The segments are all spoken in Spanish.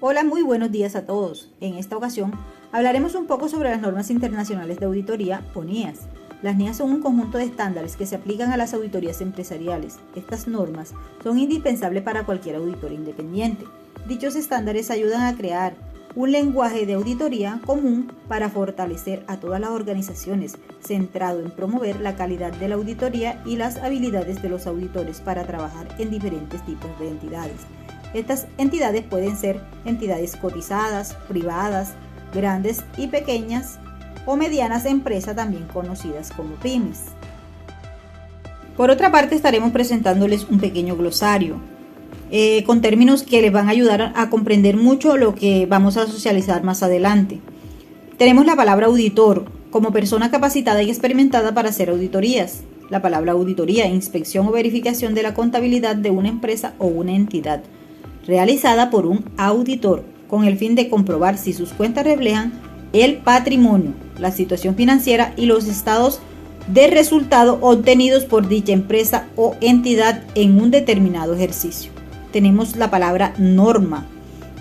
Hola, muy buenos días a todos. En esta ocasión hablaremos un poco sobre las normas internacionales de auditoría o NIAs. Las NIAs son un conjunto de estándares que se aplican a las auditorías empresariales. Estas normas son indispensables para cualquier auditor independiente. Dichos estándares ayudan a crear un lenguaje de auditoría común para fortalecer a todas las organizaciones, centrado en promover la calidad de la auditoría y las habilidades de los auditores para trabajar en diferentes tipos de entidades. Estas entidades pueden ser entidades cotizadas, privadas, grandes y pequeñas o medianas empresas, también conocidas como pymes. Por otra parte, estaremos presentándoles un pequeño glosario con términos que les van a ayudar a comprender mucho lo que vamos a socializar más adelante. Tenemos la palabra auditor como persona capacitada y experimentada para hacer auditorías. La palabra auditoría, inspección o verificación de la contabilidad de una empresa o una entidad, realizada por un auditor con el fin de comprobar si sus cuentas reflejan el patrimonio, la situación financiera y los estados de resultado obtenidos por dicha empresa o entidad en un determinado ejercicio. Tenemos la palabra norma,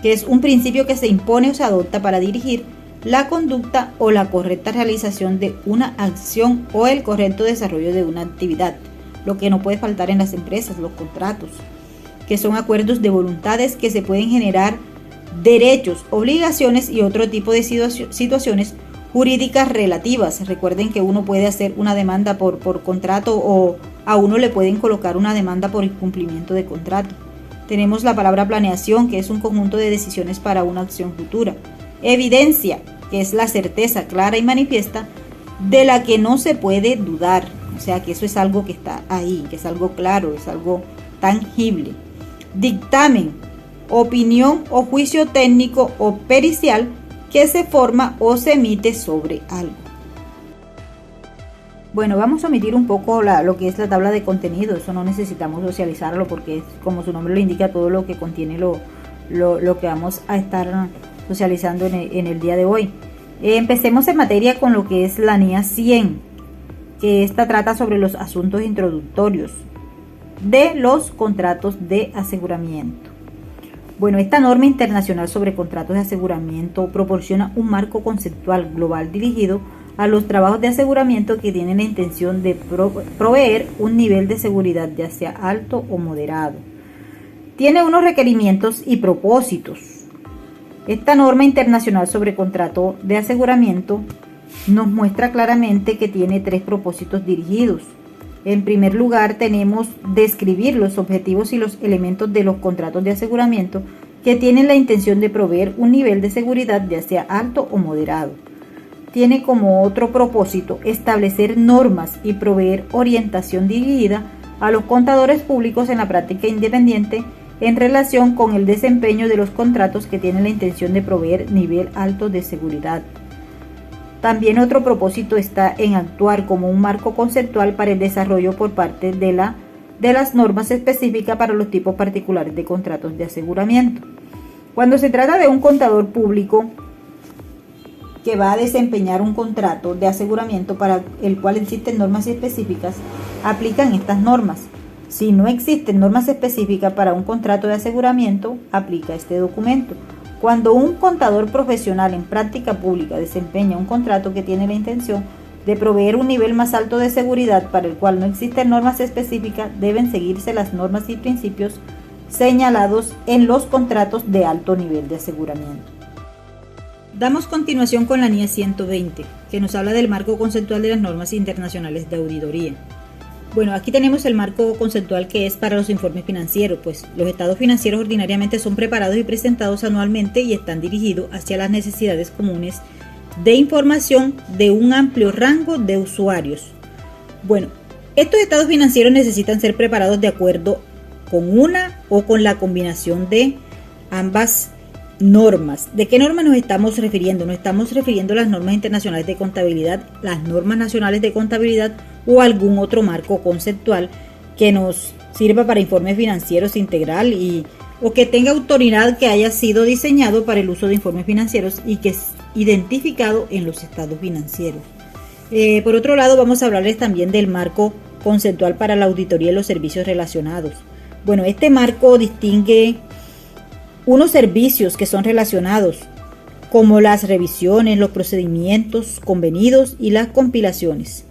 que es un principio que se impone o se adopta para dirigir la conducta o la correcta realización de una acción o el correcto desarrollo de una actividad. Lo que no puede faltar en las empresas, los contratos, que son acuerdos de voluntades que se pueden generar derechos, obligaciones y otro tipo de situaciones jurídicas relativas. Recuerden que uno puede hacer una demanda por contrato o a uno le pueden colocar una demanda por incumplimiento de contrato. Tenemos la palabra planeación, que es un conjunto de decisiones para una acción futura. Evidencia, que es la certeza clara y manifiesta de la que no se puede dudar. O sea, que eso es algo que está ahí, que es algo claro, es algo tangible. Dictamen, opinión o juicio técnico o pericial que se forma o se emite sobre algo. Bueno, vamos a omitir un poco lo que es la tabla de contenido. Eso no necesitamos socializarlo porque es, como su nombre lo indica, todo lo que contiene lo que vamos a estar socializando en el día de hoy. Empecemos en materia con lo que es la NIA 100, que esta trata sobre los asuntos introductorios de los contratos de aseguramiento. Bueno, esta norma internacional sobre contratos de aseguramiento proporciona un marco conceptual global dirigido a los trabajos de aseguramiento que tienen la intención de proveer un nivel de seguridad ya sea alto o moderado. Tiene unos requerimientos y propósitos. Esta norma internacional sobre contrato de aseguramiento nos muestra claramente que tiene 3 propósitos dirigidos. En primer lugar, tenemos describir los objetivos y los elementos de los contratos de aseguramiento que tienen la intención de proveer un nivel de seguridad ya sea alto o moderado. Tiene como otro propósito establecer normas y proveer orientación dirigida a los contadores públicos en la práctica independiente en relación con el desempeño de los contratos que tienen la intención de proveer nivel alto de seguridad. También otro propósito está en actuar como un marco conceptual para el desarrollo por parte de las normas específicas para los tipos particulares de contratos de aseguramiento. Cuando se trata de un contador público que va a desempeñar un contrato de aseguramiento para el cual existen normas específicas, aplican estas normas. Si no existen normas específicas para un contrato de aseguramiento, aplica este documento. Cuando un contador profesional en práctica pública desempeña un contrato que tiene la intención de proveer un nivel más alto de seguridad para el cual no existen normas específicas, deben seguirse las normas y principios señalados en los contratos de alto nivel de aseguramiento. Damos continuación con la NIA 120, que nos habla del marco conceptual de las normas internacionales de auditoría. Bueno, aquí tenemos el marco conceptual que es para los informes financieros, pues los estados financieros ordinariamente son preparados y presentados anualmente y están dirigidos hacia las necesidades comunes de información de un amplio rango de usuarios. Bueno, estos estados financieros necesitan ser preparados de acuerdo con una o con la combinación de ambas normas. ¿De qué normas nos estamos refiriendo? Nos estamos refiriendo a las normas internacionales de contabilidad, las normas nacionales de contabilidad o algún otro marco conceptual que nos sirva para informes financieros integral o que tenga autoridad que haya sido diseñado para el uso de informes financieros y que es identificado en los estados financieros. Por otro lado, vamos a hablarles también del marco conceptual para la auditoría y los servicios relacionados. Bueno, este marco distingue unos servicios que son relacionados, como las revisiones, los procedimientos convenidos y las compilaciones.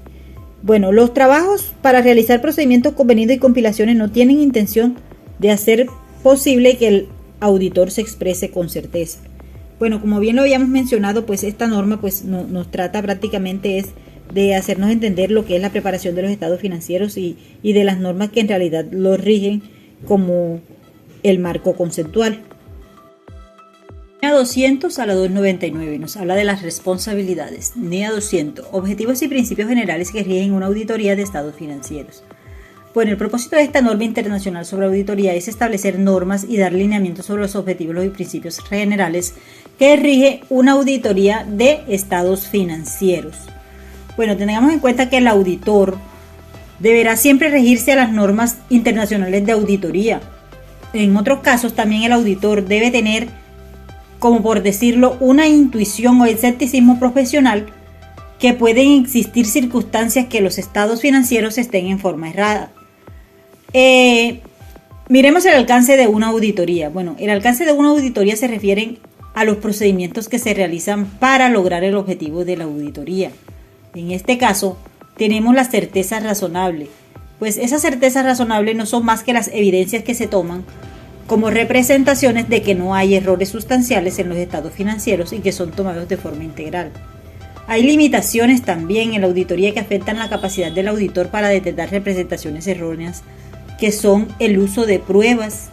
Bueno, los trabajos para realizar procedimientos convenidos y compilaciones no tienen intención de hacer posible que el auditor se exprese con certeza. Bueno, como bien lo habíamos mencionado, pues esta norma pues nos trata prácticamente es de hacernos entender lo que es la preparación de los estados financieros y de las normas que en realidad los rigen como el marco conceptual. NEA 200 a la 299 nos habla de las responsabilidades. NEA 200, objetivos y principios generales que rigen una auditoría de estados financieros. Bueno, el propósito de esta norma internacional sobre auditoría es establecer normas y dar lineamientos sobre los objetivos y principios generales que rige una auditoría de estados financieros. Bueno, tengamos en cuenta que el auditor deberá siempre regirse a las normas internacionales de auditoría. En otros casos, también el auditor debe tener, como por decirlo, una intuición o escepticismo profesional, que pueden existir circunstancias que los estados financieros estén en forma errada. Miremos el alcance de una auditoría. Bueno, el alcance de una auditoría se refiere a los procedimientos que se realizan para lograr el objetivo de la auditoría. En este caso, tenemos la certeza razonable, pues esas certezas razonables no son más que las evidencias que se toman como representaciones de que no hay errores sustanciales en los estados financieros y que son tomados de forma integral. Hay limitaciones también en la auditoría que afectan la capacidad del auditor para detectar representaciones erróneas, que son el uso de pruebas,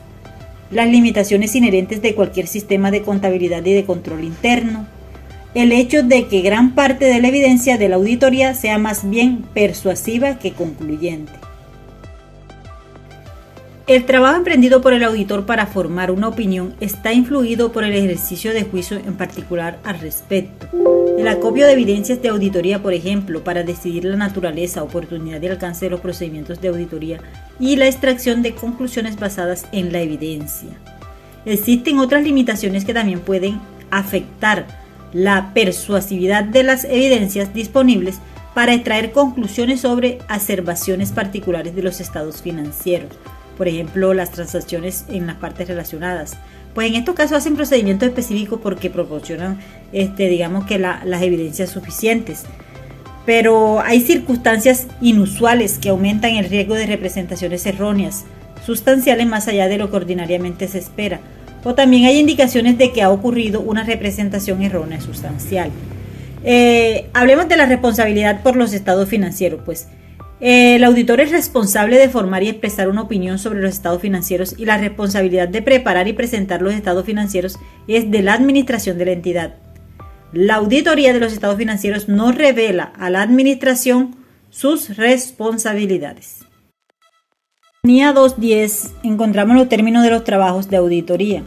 las limitaciones inherentes de cualquier sistema de contabilidad y de control interno, el hecho de que gran parte de la evidencia de la auditoría sea más bien persuasiva que concluyente. El trabajo emprendido por el auditor para formar una opinión está influido por el ejercicio de juicio en particular al respecto. El acopio de evidencias de auditoría, por ejemplo, para decidir la naturaleza, oportunidad y alcance de los procedimientos de auditoría y la extracción de conclusiones basadas en la evidencia. Existen otras limitaciones que también pueden afectar la persuasividad de las evidencias disponibles para extraer conclusiones sobre observaciones particulares de los estados financieros. Por ejemplo, las transacciones en las partes relacionadas. Pues en estos casos hacen procedimientos específicos porque proporcionan, digamos que las evidencias suficientes. Pero hay circunstancias inusuales que aumentan el riesgo de representaciones erróneas, sustanciales más allá de lo que ordinariamente se espera. O también hay indicaciones de que ha ocurrido una representación errónea sustancial. Hablemos de la responsabilidad por los estados financieros, pues. El auditor es responsable de formar y expresar una opinión sobre los estados financieros y la responsabilidad de preparar y presentar los estados financieros es de la administración de la entidad. La auditoría de los estados financieros no revela a la administración sus responsabilidades. En NIA 210 encontramos los términos de los trabajos de auditoría.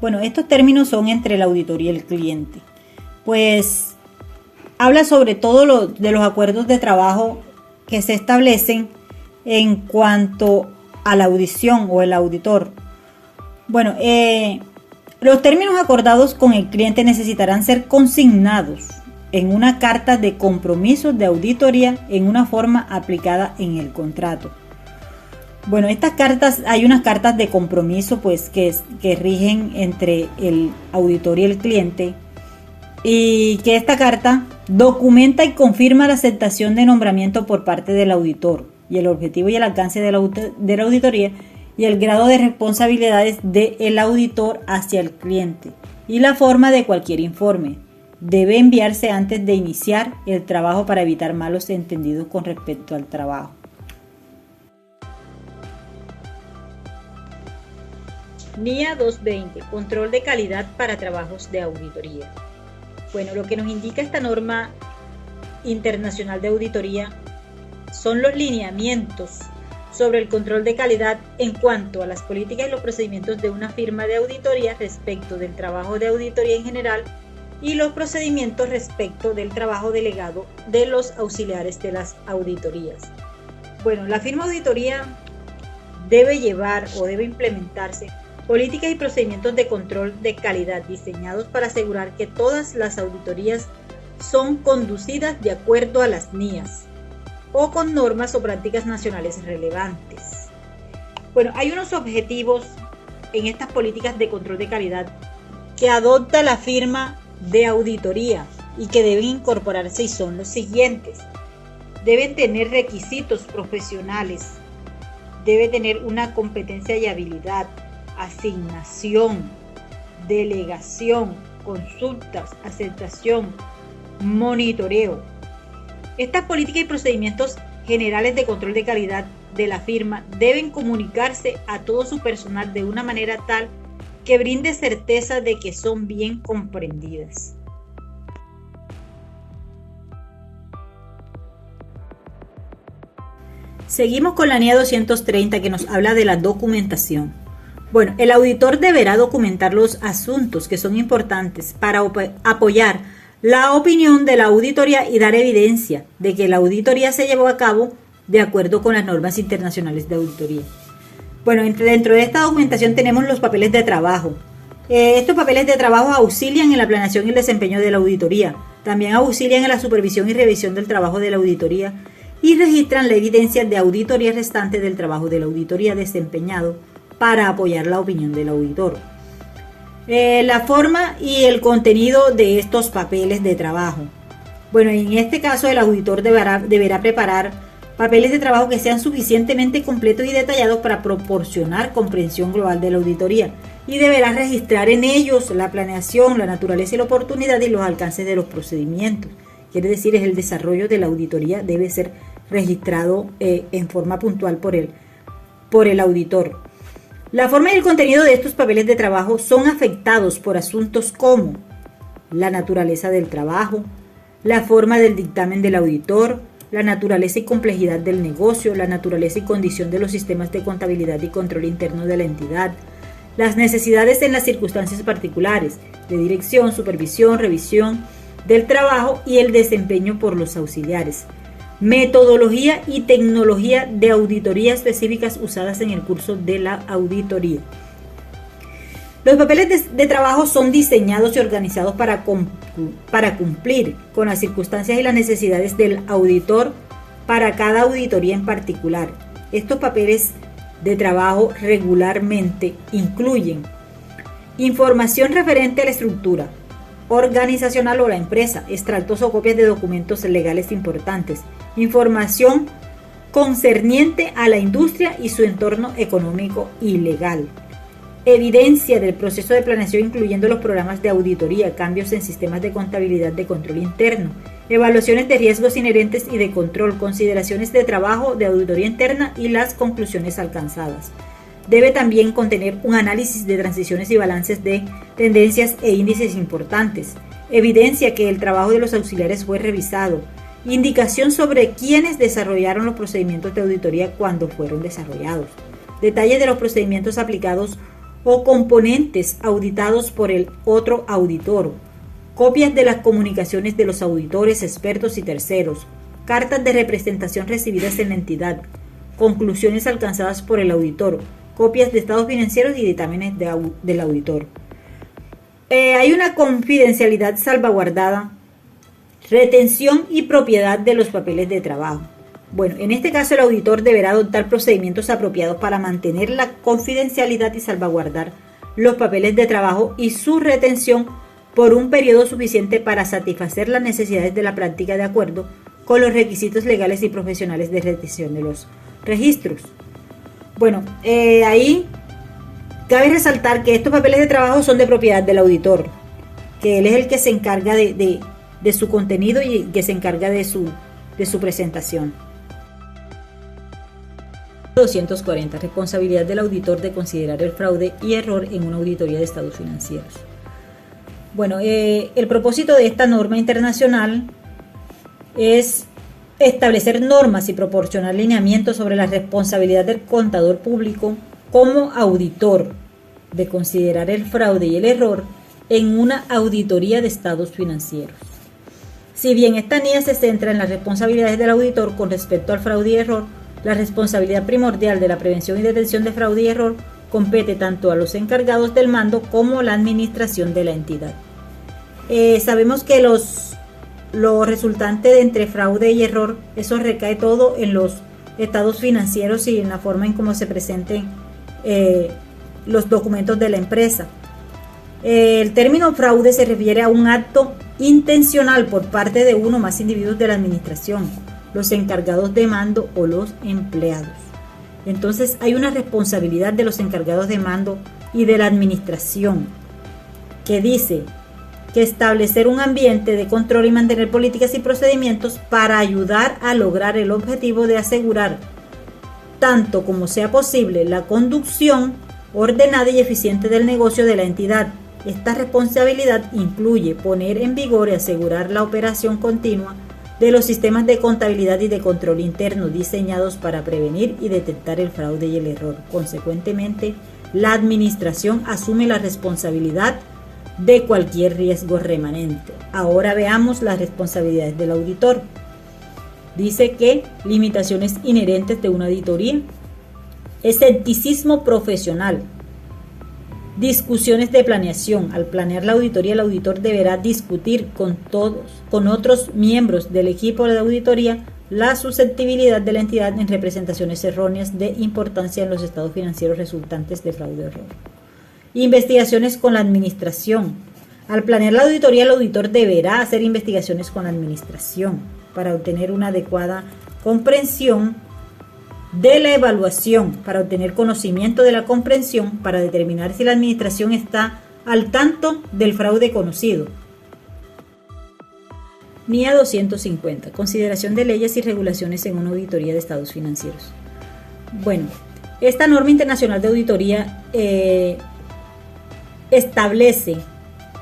Bueno, estos términos son entre el auditor y el cliente. Pues habla sobre todo de los acuerdos de trabajo que se establecen en cuanto a la audición o el auditor. Bueno, los términos acordados con el cliente necesitarán ser consignados en una carta de compromiso de auditoría en una forma aplicada en el contrato. Bueno, estas cartas, hay unas cartas de compromiso pues que rigen entre el auditor y el cliente, y que esta carta documenta y confirma la aceptación de nombramiento por parte del auditor y el objetivo y el alcance de la auditoría y el grado de responsabilidades del auditor hacia el cliente y la forma de cualquier informe. Debe enviarse antes de iniciar el trabajo para evitar malos entendidos con respecto al trabajo. NIA 220, control de calidad para trabajos de auditoría. Bueno, lo que nos indica esta norma internacional de auditoría son los lineamientos sobre el control de calidad en cuanto a las políticas y los procedimientos de una firma de auditoría respecto del trabajo de auditoría en general y los procedimientos respecto del trabajo delegado de los auxiliares de las auditorías. Bueno, la firma de auditoría debe llevar o debe implementarse políticas y procedimientos de control de calidad diseñados para asegurar que todas las auditorías son conducidas de acuerdo a las NIAs o con normas o prácticas nacionales relevantes. Bueno, hay unos objetivos en estas políticas de control de calidad que adopta la firma de auditoría y que deben incorporarse y son los siguientes. Deben tener requisitos profesionales, debe tener una competencia y habilidad, asignación, delegación, consultas, aceptación, monitoreo. Estas políticas y procedimientos generales de control de calidad de la firma deben comunicarse a todo su personal de una manera tal que brinde certeza de que son bien comprendidas. Seguimos con la NIA 230 que nos habla de la documentación. Bueno, el auditor deberá documentar los asuntos que son importantes para apoyar la opinión de la auditoría y dar evidencia de que la auditoría se llevó a cabo de acuerdo con las normas internacionales de auditoría. Bueno, dentro de esta documentación tenemos los papeles de trabajo. Estos papeles de trabajo auxilian en la planeación y el desempeño de la auditoría. También auxilian en la supervisión y revisión del trabajo de la auditoría y registran la evidencia de auditoría restante del trabajo de la auditoría desempeñado para apoyar la opinión del auditor. La forma y el contenido de estos papeles de trabajo. Bueno, en este caso el auditor deberá preparar papeles de trabajo que sean suficientemente completos y detallados para proporcionar comprensión global de la auditoría y deberá registrar en ellos la planeación, la naturaleza y la oportunidad y los alcances de los procedimientos. Quiere decir, es el desarrollo de la auditoría debe ser registrado en forma puntual por el auditor. La forma y el contenido de estos papeles de trabajo son afectados por asuntos como la naturaleza del trabajo, la forma del dictamen del auditor, la naturaleza y complejidad del negocio, la naturaleza y condición de los sistemas de contabilidad y control interno de la entidad, las necesidades en las circunstancias particulares de dirección, supervisión, revisión del trabajo y el desempeño por los auxiliares, metodología y tecnología de auditoría específicas usadas en el curso de la auditoría. Los papeles de trabajo son diseñados y organizados para cumplir con las circunstancias y las necesidades del auditor para cada auditoría en particular. Estos papeles de trabajo regularmente incluyen información referente a la estructura organizacional o la empresa, extractos o copias de documentos legales importantes, información concerniente a la industria y su entorno económico y legal, evidencia del proceso de planeación incluyendo los programas de auditoría, cambios en sistemas de contabilidad de control interno, evaluaciones de riesgos inherentes y de control, consideraciones de trabajo de auditoría interna y las conclusiones alcanzadas. Debe también contener un análisis de transiciones y balances de tendencias e índices importantes, evidencia que el trabajo de los auxiliares fue revisado, indicación sobre quiénes desarrollaron los procedimientos de auditoría cuando fueron desarrollados, detalles de los procedimientos aplicados o componentes auditados por el otro auditor, copias de las comunicaciones de los auditores, expertos y terceros, cartas de representación recibidas en la entidad, conclusiones alcanzadas por el auditor, copias de estados financieros y dictámenes del auditor. Hay una confidencialidad salvaguardada, retención y propiedad de los papeles de trabajo. Bueno, en este caso el auditor deberá adoptar procedimientos apropiados para mantener la confidencialidad y salvaguardar los papeles de trabajo y su retención por un periodo suficiente para satisfacer las necesidades de la práctica de acuerdo con los requisitos legales y profesionales de retención de los registros. Bueno, ahí cabe resaltar que estos papeles de trabajo son de propiedad del auditor, que él es el que se encarga de su contenido y que se encarga de su presentación. 240. Responsabilidad del auditor de considerar el fraude y error en una auditoría de estados financieros. Bueno, el propósito de esta norma internacional es establecer normas y proporcionar lineamientos sobre la responsabilidad del contador público como auditor de considerar el fraude y el error en una auditoría de estados financieros. Si bien esta NIA se centra en las responsabilidades del auditor con respecto al fraude y error, la responsabilidad primordial de la prevención y detención de fraude y error compete tanto a los encargados del mando como a la administración de la entidad. Sabemos que lo resultante de entre fraude y error, eso recae todo en los estados financieros y en la forma en cómo se presenten los documentos de la empresa. El término fraude se refiere a un acto intencional por parte de uno o más individuos de la administración, los encargados de mando o los empleados. Entonces hay una responsabilidad de los encargados de mando y de la administración que dice que establecer un ambiente de control y mantener políticas y procedimientos para ayudar a lograr el objetivo de asegurar, tanto como sea posible, la conducción ordenada y eficiente del negocio de la entidad. Esta responsabilidad incluye poner en vigor y asegurar la operación continua de los sistemas de contabilidad y de control interno diseñados para prevenir y detectar el fraude y el error. Consecuentemente, la administración asume la responsabilidad de cualquier riesgo remanente. Ahora veamos las responsabilidades del auditor. Dice que limitaciones inherentes de una auditoría: escepticismo profesional, discusiones de planeación. Al planear la auditoría, el auditor deberá discutir con otros miembros del equipo de auditoría la susceptibilidad de la entidad en representaciones erróneas de importancia en los estados financieros resultantes de fraude o error. Investigaciones con la administración. Al planear la auditoría, el auditor deberá hacer investigaciones con la administración para obtener una adecuada comprensión de la evaluación, para obtener conocimiento de la comprensión, para determinar si la administración está al tanto del fraude conocido. NIA 250. Consideración de leyes y regulaciones en una auditoría de estados financieros. Bueno, esta norma internacional de auditoría establece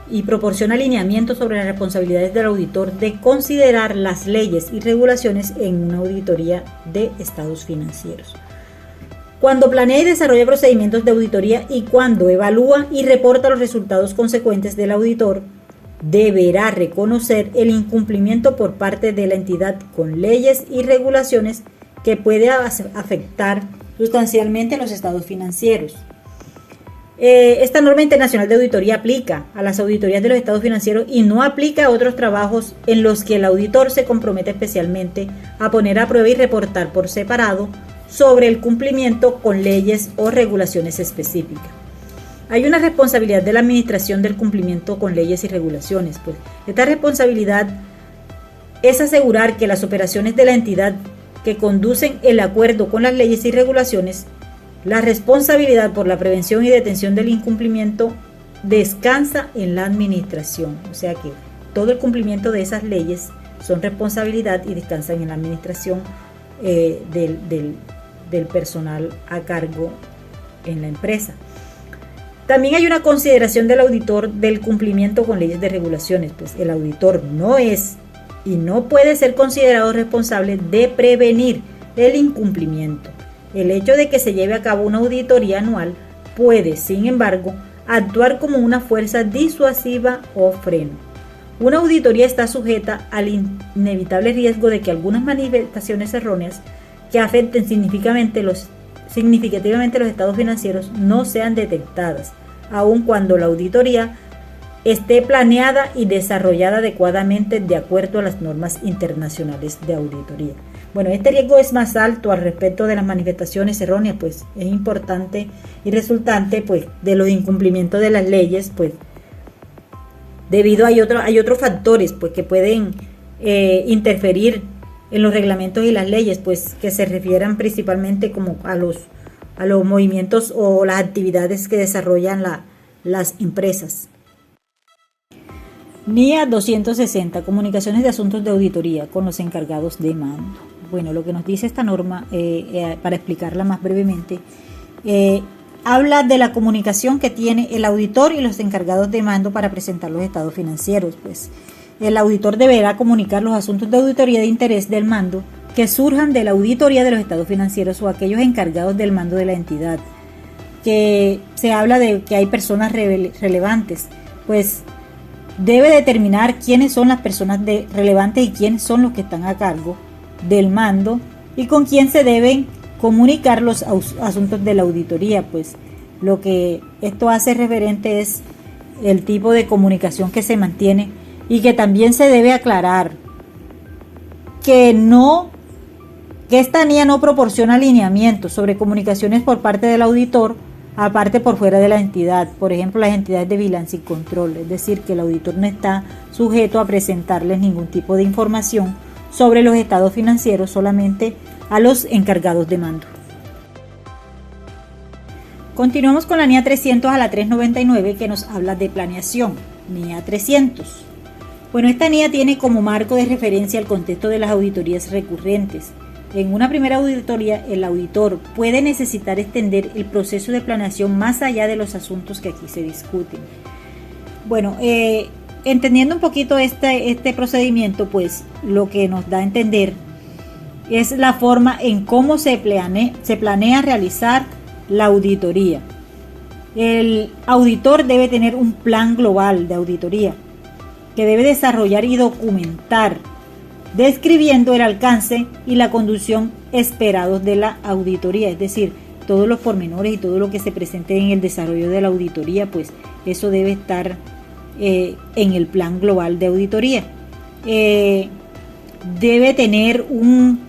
y proporciona alineamientos sobre las responsabilidades del auditor de considerar las leyes y regulaciones en una auditoría de estados financieros. Cuando planea y desarrolla procedimientos de auditoría y cuando evalúa y reporta los resultados consecuentes del auditor, deberá reconocer el incumplimiento por parte de la entidad con leyes y regulaciones que puede afectar sustancialmente los estados financieros. Esta norma internacional de auditoría aplica a las auditorías de los estados financieros y no aplica a otros trabajos en los que el auditor se compromete especialmente a poner a prueba y reportar por separado sobre el cumplimiento con leyes o regulaciones específicas. Hay una responsabilidad de la administración del cumplimiento con leyes y regulaciones, pues esta responsabilidad es asegurar que las operaciones de la entidad que conducen el acuerdo con las leyes y regulaciones. La responsabilidad por la prevención y detención del incumplimiento descansa en la administración, o sea que todo el cumplimiento de esas leyes son responsabilidad y descansan en la administración del personal a cargo en la empresa. También hay una consideración del auditor del cumplimiento con leyes de regulaciones, pues el auditor no es y no puede ser considerado responsable de prevenir el incumplimiento. El hecho de que se lleve a cabo una auditoría anual puede, sin embargo, actuar como una fuerza disuasiva o freno. Una auditoría está sujeta al inevitable riesgo de que algunas manifestaciones erróneas que afecten significativamente los estados financieros no sean detectadas, aun cuando la auditoría esté planeada y desarrollada adecuadamente de acuerdo a las normas internacionales de auditoría. Bueno, este riesgo es más alto al respecto de las manifestaciones erróneas, pues es importante y resultante pues de los incumplimientos de las leyes, pues debido hay otros factores pues que pueden interferir en los reglamentos y las leyes, pues que se refieran principalmente como a los movimientos o las actividades que desarrollan las empresas. NIA 260. Comunicaciones de asuntos de auditoría con los encargados de mando. Bueno, lo que nos dice esta norma, para explicarla más brevemente, habla de la comunicación que tiene el auditor y los encargados de mando para presentar los estados financieros. Pues el auditor deberá comunicar los asuntos de auditoría de interés del mando que surjan de la auditoría de los estados financieros o aquellos encargados del mando de la entidad. Que se habla de que hay personas relevantes, pues debe determinar quiénes son las personas relevantes y quiénes son los que están a cargo del mando y con quién se deben comunicar los asuntos de la auditoría. Pues lo que esto hace referente es el tipo de comunicación que se mantiene y que también se debe aclarar que esta NIA no proporciona alineamientos sobre comunicaciones por parte del auditor aparte por fuera de la entidad, por ejemplo las entidades de vigilancia y control, es decir, que el auditor no está sujeto a presentarles ningún tipo de información sobre los estados financieros, solamente a los encargados de mando. Continuamos con la NIA 300 a la 399 que nos habla de planeación. NIA 300. Bueno, esta NIA tiene como marco de referencia el contexto de las auditorías recurrentes. En una primera auditoría, el auditor puede necesitar extender el proceso de planeación más allá de los asuntos que aquí se discuten. Bueno, entendiendo un poquito este procedimiento, pues lo que nos da a entender es la forma en cómo se planea realizar la auditoría. El auditor debe tener un plan global de auditoría que debe desarrollar y documentar, describiendo el alcance y la conducción esperados de la auditoría, es decir, todos los pormenores y todo lo que se presente en el desarrollo de la auditoría, pues eso debe estar en el plan global de auditoría. Debe tener un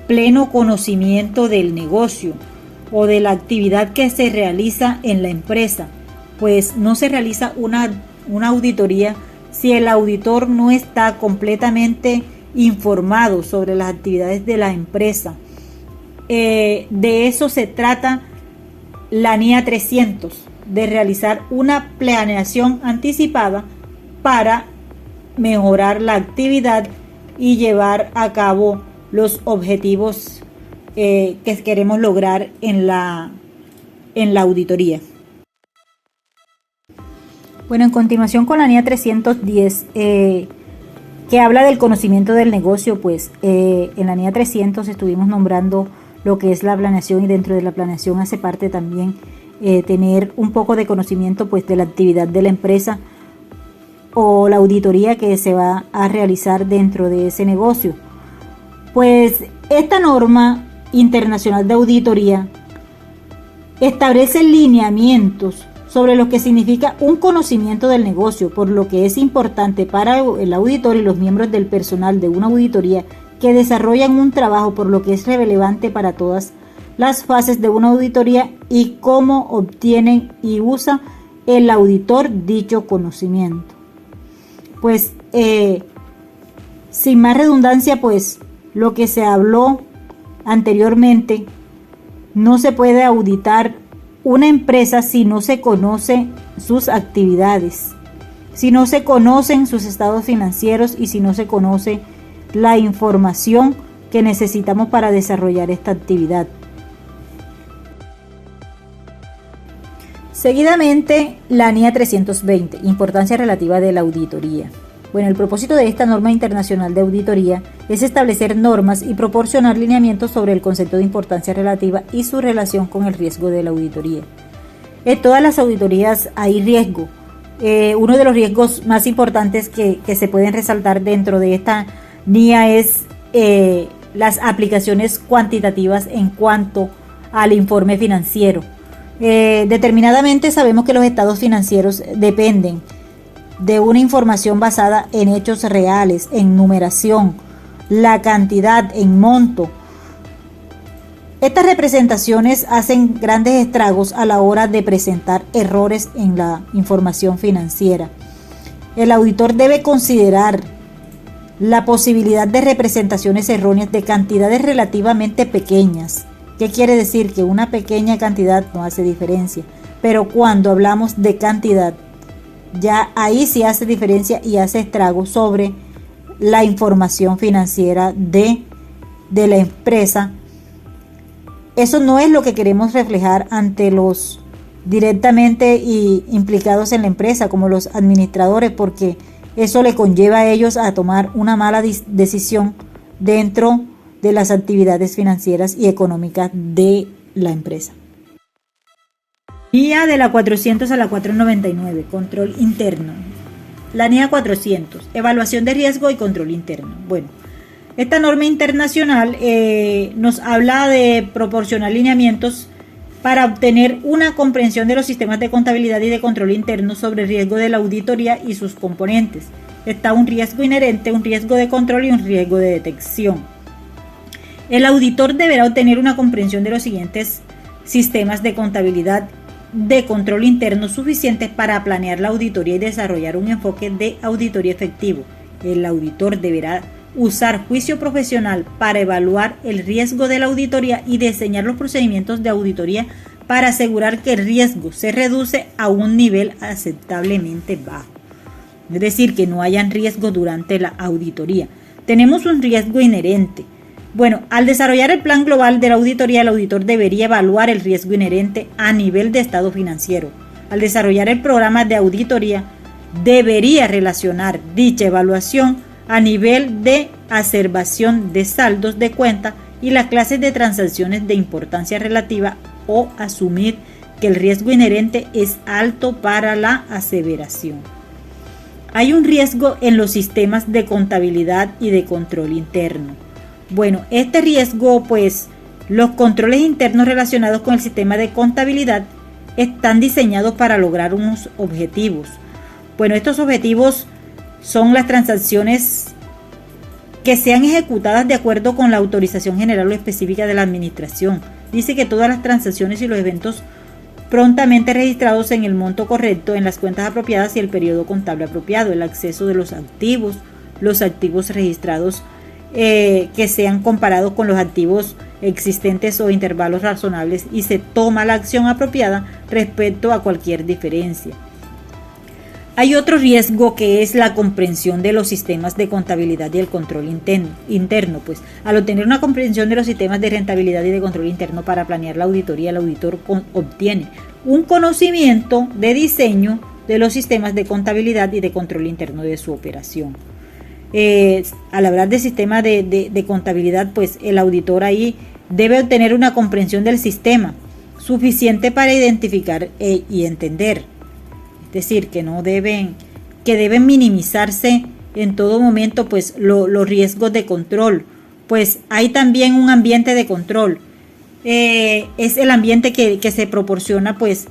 pleno conocimiento del negocio o de la actividad que se realiza en la empresa, pues no se realiza una auditoría si el auditor no está completamente informado sobre las actividades de la empresa. De eso se trata la NIA 300, de realizar una planeación anticipada para mejorar la actividad y llevar a cabo los objetivos que queremos lograr en la auditoría. Bueno, en continuación con la NIA 310, que habla del conocimiento del negocio, pues en la NIA 300 estuvimos nombrando lo que es la planeación, y dentro de la planeación hace parte también tener un poco de conocimiento pues de la actividad de la empresa o la auditoría que se va a realizar dentro de ese negocio. Pues esta norma internacional de auditoría establece lineamientos sobre lo que significa un conocimiento del negocio, por lo que es importante para el auditor y los miembros del personal de una auditoría que desarrollan un trabajo, por lo que es relevante para todas las fases de una auditoría y cómo obtienen y usa el auditor dicho conocimiento. Pues sin más redundancia, pues lo que se habló anteriormente, no se puede auditar una empresa si no se conoce sus actividades, si no se conocen sus estados financieros y si no se conoce la información que necesitamos para desarrollar esta actividad. Seguidamente, la NIA 320, importancia relativa de la auditoría. Bueno, el propósito de esta norma internacional de auditoría es establecer normas y proporcionar lineamientos sobre el concepto de importancia relativa y su relación con el riesgo de la auditoría. En todas las auditorías hay riesgo. Uno de los riesgos más importantes que se pueden resaltar dentro de esta NIA es las aplicaciones cuantitativas en cuanto al informe financiero. Determinadamente sabemos que los estados financieros dependen de una información basada en hechos reales, en numeración, la cantidad, en monto. Estas representaciones hacen grandes estragos a la hora de presentar errores en la información financiera. El auditor debe considerar la posibilidad de representaciones erróneas de cantidades relativamente pequeñas. ¿Qué quiere decir? Que una pequeña cantidad no hace diferencia, pero cuando hablamos de cantidad, ya ahí sí hace diferencia y hace estragos sobre la información financiera de la empresa. Eso no es lo que queremos reflejar ante los directamente implicados en la empresa, como los administradores, porque eso le conlleva a ellos a tomar una mala decisión dentro de las actividades financieras y económicas de la empresa. NIA de la 400 a la 499, control interno. La NIA 400, evaluación de riesgo y control interno. Bueno, esta norma internacional nos habla de proporcionar lineamientos para obtener una comprensión de los sistemas de contabilidad y de control interno sobre el riesgo de la auditoría y sus componentes. Está un riesgo inherente, un riesgo de control y un riesgo de detección. El auditor deberá obtener una comprensión de los siguientes sistemas de contabilidad de control interno suficientes para planear la auditoría y desarrollar un enfoque de auditoría efectivo. El auditor deberá usar juicio profesional para evaluar el riesgo de la auditoría y diseñar los procedimientos de auditoría para asegurar que el riesgo se reduce a un nivel aceptablemente bajo. Es decir, que no hayan riesgos durante la auditoría. Tenemos un riesgo inherente. Bueno, al desarrollar el plan global de la auditoría, el auditor debería evaluar el riesgo inherente a nivel de estado financiero. Al desarrollar el programa de auditoría, debería relacionar dicha evaluación a nivel de acerbación de saldos de cuenta y las clases de transacciones de importancia relativa o asumir que el riesgo inherente es alto para la aseveración. Hay un riesgo en los sistemas de contabilidad y de control interno. Bueno, este riesgo, pues, los controles internos relacionados con el sistema de contabilidad están diseñados para lograr unos objetivos. Bueno, estos objetivos son las transacciones que sean ejecutadas de acuerdo con la autorización general o específica de la administración. Dice que todas las transacciones y los eventos prontamente registrados en el monto correcto, en las cuentas apropiadas y el periodo contable apropiado, el acceso de los activos registrados que sean comparados con los activos existentes o intervalos razonables y se toma la acción apropiada respecto a cualquier diferencia. Hay otro riesgo que es la comprensión de los sistemas de contabilidad y el control interno. Pues al obtener una comprensión de los sistemas de rentabilidad y de control interno para planear la auditoría, el auditor obtiene un conocimiento de diseño de los sistemas de contabilidad y de control interno de su operación. Al hablar de sistema de contabilidad, pues el auditor ahí debe obtener una comprensión del sistema suficiente para identificar y entender. Es decir, que deben minimizarse en todo momento pues los riesgos de control. Pues hay también un ambiente de control. Es el ambiente que se proporciona pues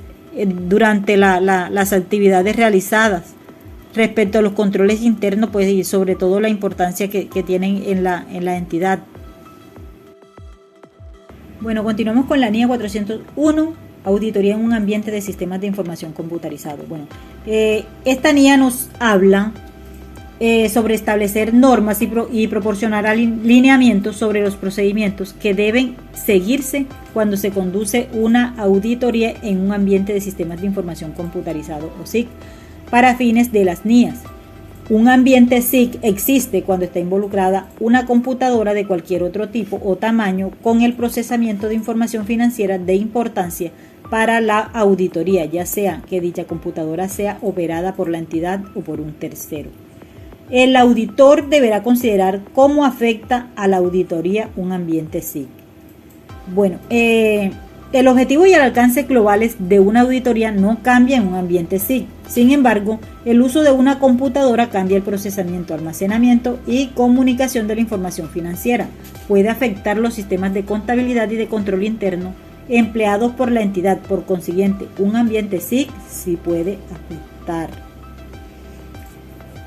durante las actividades realizadas. Respecto a los controles internos, pues y sobre todo la importancia que tienen en la entidad. Bueno, continuamos con la NIA 401, auditoría en un ambiente de sistemas de información computarizado. Bueno, esta NIA nos habla sobre establecer normas y proporcionar lineamientos sobre los procedimientos que deben seguirse cuando se conduce una auditoría en un ambiente de sistemas de información computarizado o SIC. Para fines de las NIAs. Un ambiente SIC existe cuando está involucrada una computadora de cualquier otro tipo o tamaño con el procesamiento de información financiera de importancia para la auditoría, ya sea que dicha computadora sea operada por la entidad o por un tercero. El auditor deberá considerar cómo afecta a la auditoría un ambiente SIC. Bueno, el objetivo y el alcance globales de una auditoría no cambia en un ambiente SIC. Sin embargo, el uso de una computadora cambia el procesamiento, almacenamiento y comunicación de la información financiera. Puede afectar los sistemas de contabilidad y de control interno empleados por la entidad. Por consiguiente, un ambiente SIC sí puede afectar.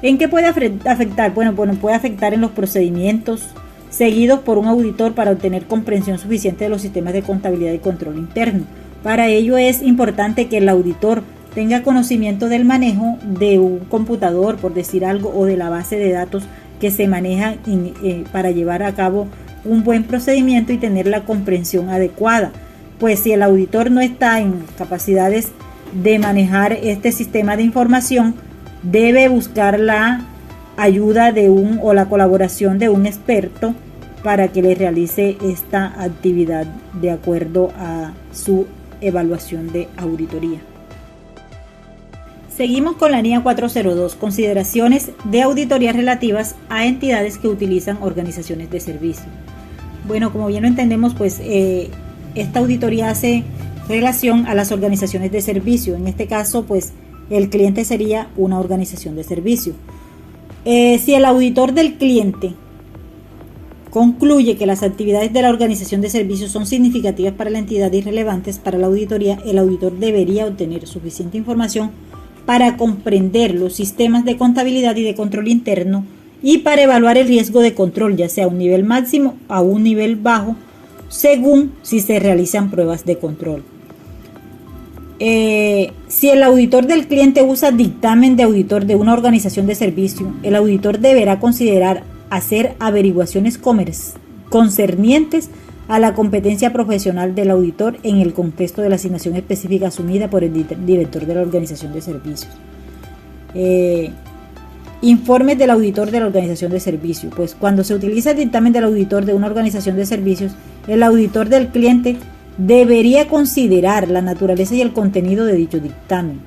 ¿En qué puede afectar? Bueno, puede afectar en los procedimientos seguidos por un auditor para obtener comprensión suficiente de los sistemas de contabilidad y control interno. Para ello es importante que el auditor tenga conocimiento del manejo de un computador, por decir algo, o de la base de datos que se maneja para llevar a cabo un buen procedimiento y tener la comprensión adecuada. Pues si el auditor no está en capacidades de manejar este sistema de información, debe buscar la ayuda o la colaboración de un experto para que le realice esta actividad de acuerdo a su evaluación de auditoría. Seguimos con la NIA 402, consideraciones de auditoría relativas a entidades que utilizan organizaciones de servicio. Bueno, como bien lo entendemos, pues esta auditoría hace relación a las organizaciones de servicio. En este caso, pues el cliente sería una organización de servicio. Si el auditor del cliente concluye que las actividades de la organización de servicios son significativas para la entidad y relevantes para la auditoría, el auditor debería obtener suficiente información para comprender los sistemas de contabilidad y de control interno y para evaluar el riesgo de control, ya sea a un nivel máximo o a un nivel bajo, según si se realizan pruebas de control. Si el auditor del cliente usa dictamen de auditor de una organización de servicio, el auditor deberá considerar hacer averiguaciones concernientes a la competencia profesional del auditor en el contexto de la asignación específica asumida por el director de la organización de servicios. Informes del auditor de la organización de servicios. Pues cuando se utiliza el dictamen del auditor de una organización de servicios, el auditor del cliente debería considerar la naturaleza y el contenido de dicho dictamen.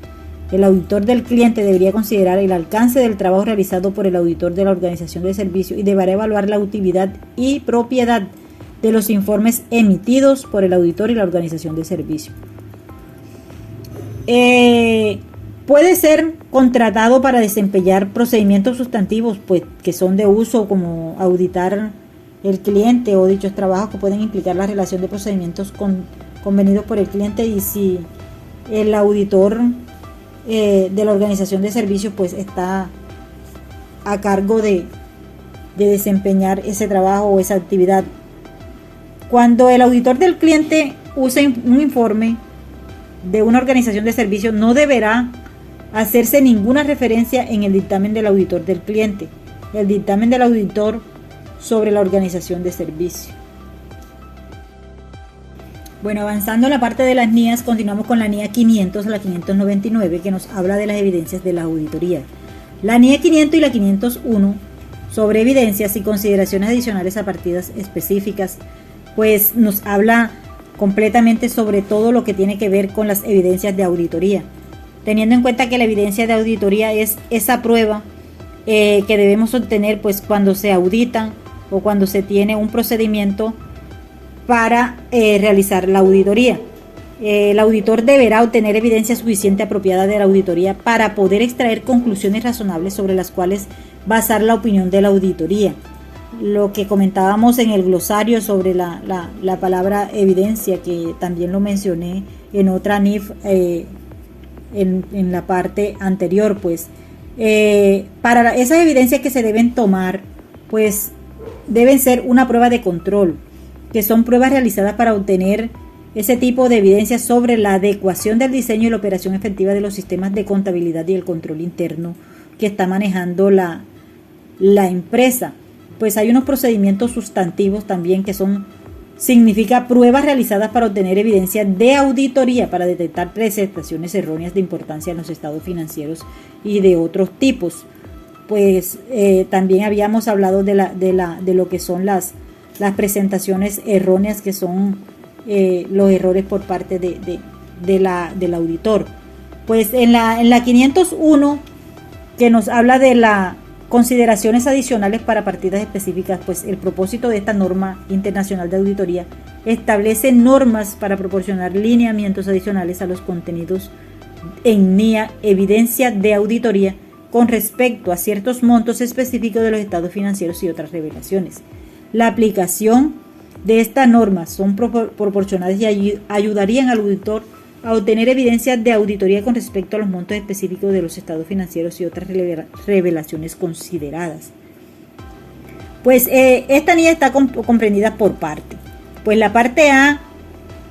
El auditor del cliente debería considerar el alcance del trabajo realizado por el auditor de la organización de servicio y deberá evaluar la utilidad y propiedad de los informes emitidos por el auditor y la organización de servicio. Puede ser contratado para desempeñar procedimientos sustantivos, pues que son de uso, como auditar el cliente o dichos trabajos que pueden implicar la relación de procedimientos convenidos por el cliente, y si el auditor de la organización de servicios pues está a cargo de desempeñar ese trabajo o esa actividad. Cuando el auditor del cliente use un informe de una organización de servicios, no deberá hacerse ninguna referencia en el dictamen del auditor del cliente, el dictamen del auditor sobre la organización de servicio. Bueno, avanzando en la parte de las NIAs, continuamos con la NIA 500 a la 599, que nos habla de las evidencias de la auditoría. La NIA 500 y la 501 sobre evidencias y consideraciones adicionales a partidas específicas, pues nos habla completamente sobre todo lo que tiene que ver con las evidencias de auditoría, teniendo en cuenta que la evidencia de auditoría es esa prueba que debemos obtener pues cuando se auditan o cuando se tiene un procedimiento para realizar la auditoría. El auditor deberá obtener evidencia suficiente apropiada de la auditoría para poder extraer conclusiones razonables sobre las cuales basar la opinión de la auditoría. Lo que comentábamos en el glosario sobre la palabra evidencia, que también lo mencioné en otra NIF en la parte anterior, pues para esas evidencias que se deben tomar, pues deben ser una prueba de control, que son pruebas realizadas para obtener ese tipo de evidencia sobre la adecuación del diseño y la operación efectiva de los sistemas de contabilidad y el control interno que está manejando la empresa. Pues hay unos procedimientos sustantivos también que significa pruebas realizadas para obtener evidencia de auditoría para detectar presentaciones erróneas de importancia en los estados financieros y de otros tipos. Pues también habíamos hablado de lo que son las presentaciones erróneas, que son los errores por parte del auditor. Pues en la 501, que nos habla de las consideraciones adicionales para partidas específicas, pues el propósito de esta norma internacional de auditoría establece normas para proporcionar lineamientos adicionales a los contenidos en NIA, evidencia de auditoría, con respecto a ciertos montos específicos de los estados financieros y otras revelaciones. La aplicación de estas normas son proporcionadas y ayudarían al auditor a obtener evidencias de auditoría con respecto a los montos específicos de los estados financieros y otras revelaciones consideradas. Pues esta NIA está comprendida por parte. Pues la parte A,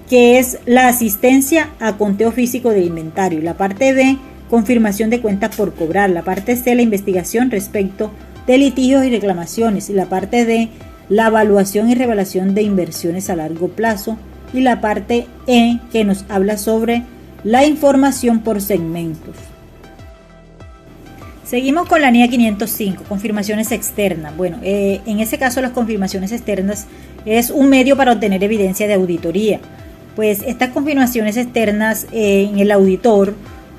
que es la asistencia a conteo físico del inventario. La parte B, confirmación de cuentas por cobrar. La parte C, la investigación respecto de litigios y reclamaciones. Y la parte D, la evaluación y revelación de inversiones a largo plazo. Y la parte E, que nos habla sobre la información por segmentos. Seguimos con la NIA 505, confirmaciones externas. Bueno, en ese caso las confirmaciones externas es un medio para obtener evidencia de auditoría. Pues estas confirmaciones externas en el auditor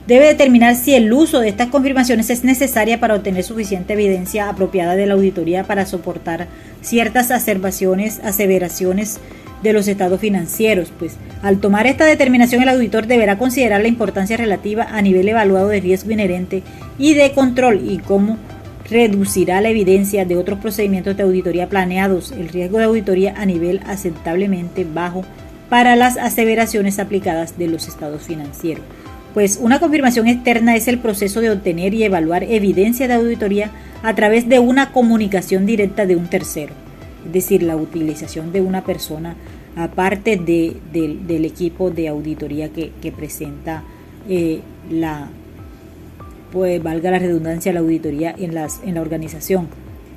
debe determinar si el uso de estas confirmaciones es necesaria para obtener suficiente evidencia apropiada de la auditoría para soportar ciertas aseveraciones de los estados financieros. Pues al tomar esta determinación, el auditor deberá considerar la importancia relativa a nivel evaluado de riesgo inherente y de control y cómo reducirá la evidencia de otros procedimientos de auditoría planeados el riesgo de auditoría a nivel aceptablemente bajo para las aseveraciones aplicadas de los estados financieros. Pues una confirmación externa es el proceso de obtener y evaluar evidencia de auditoría a través de una comunicación directa de un tercero, es decir, la utilización de una persona aparte del equipo de auditoría que presenta pues valga la redundancia, la auditoría en la organización.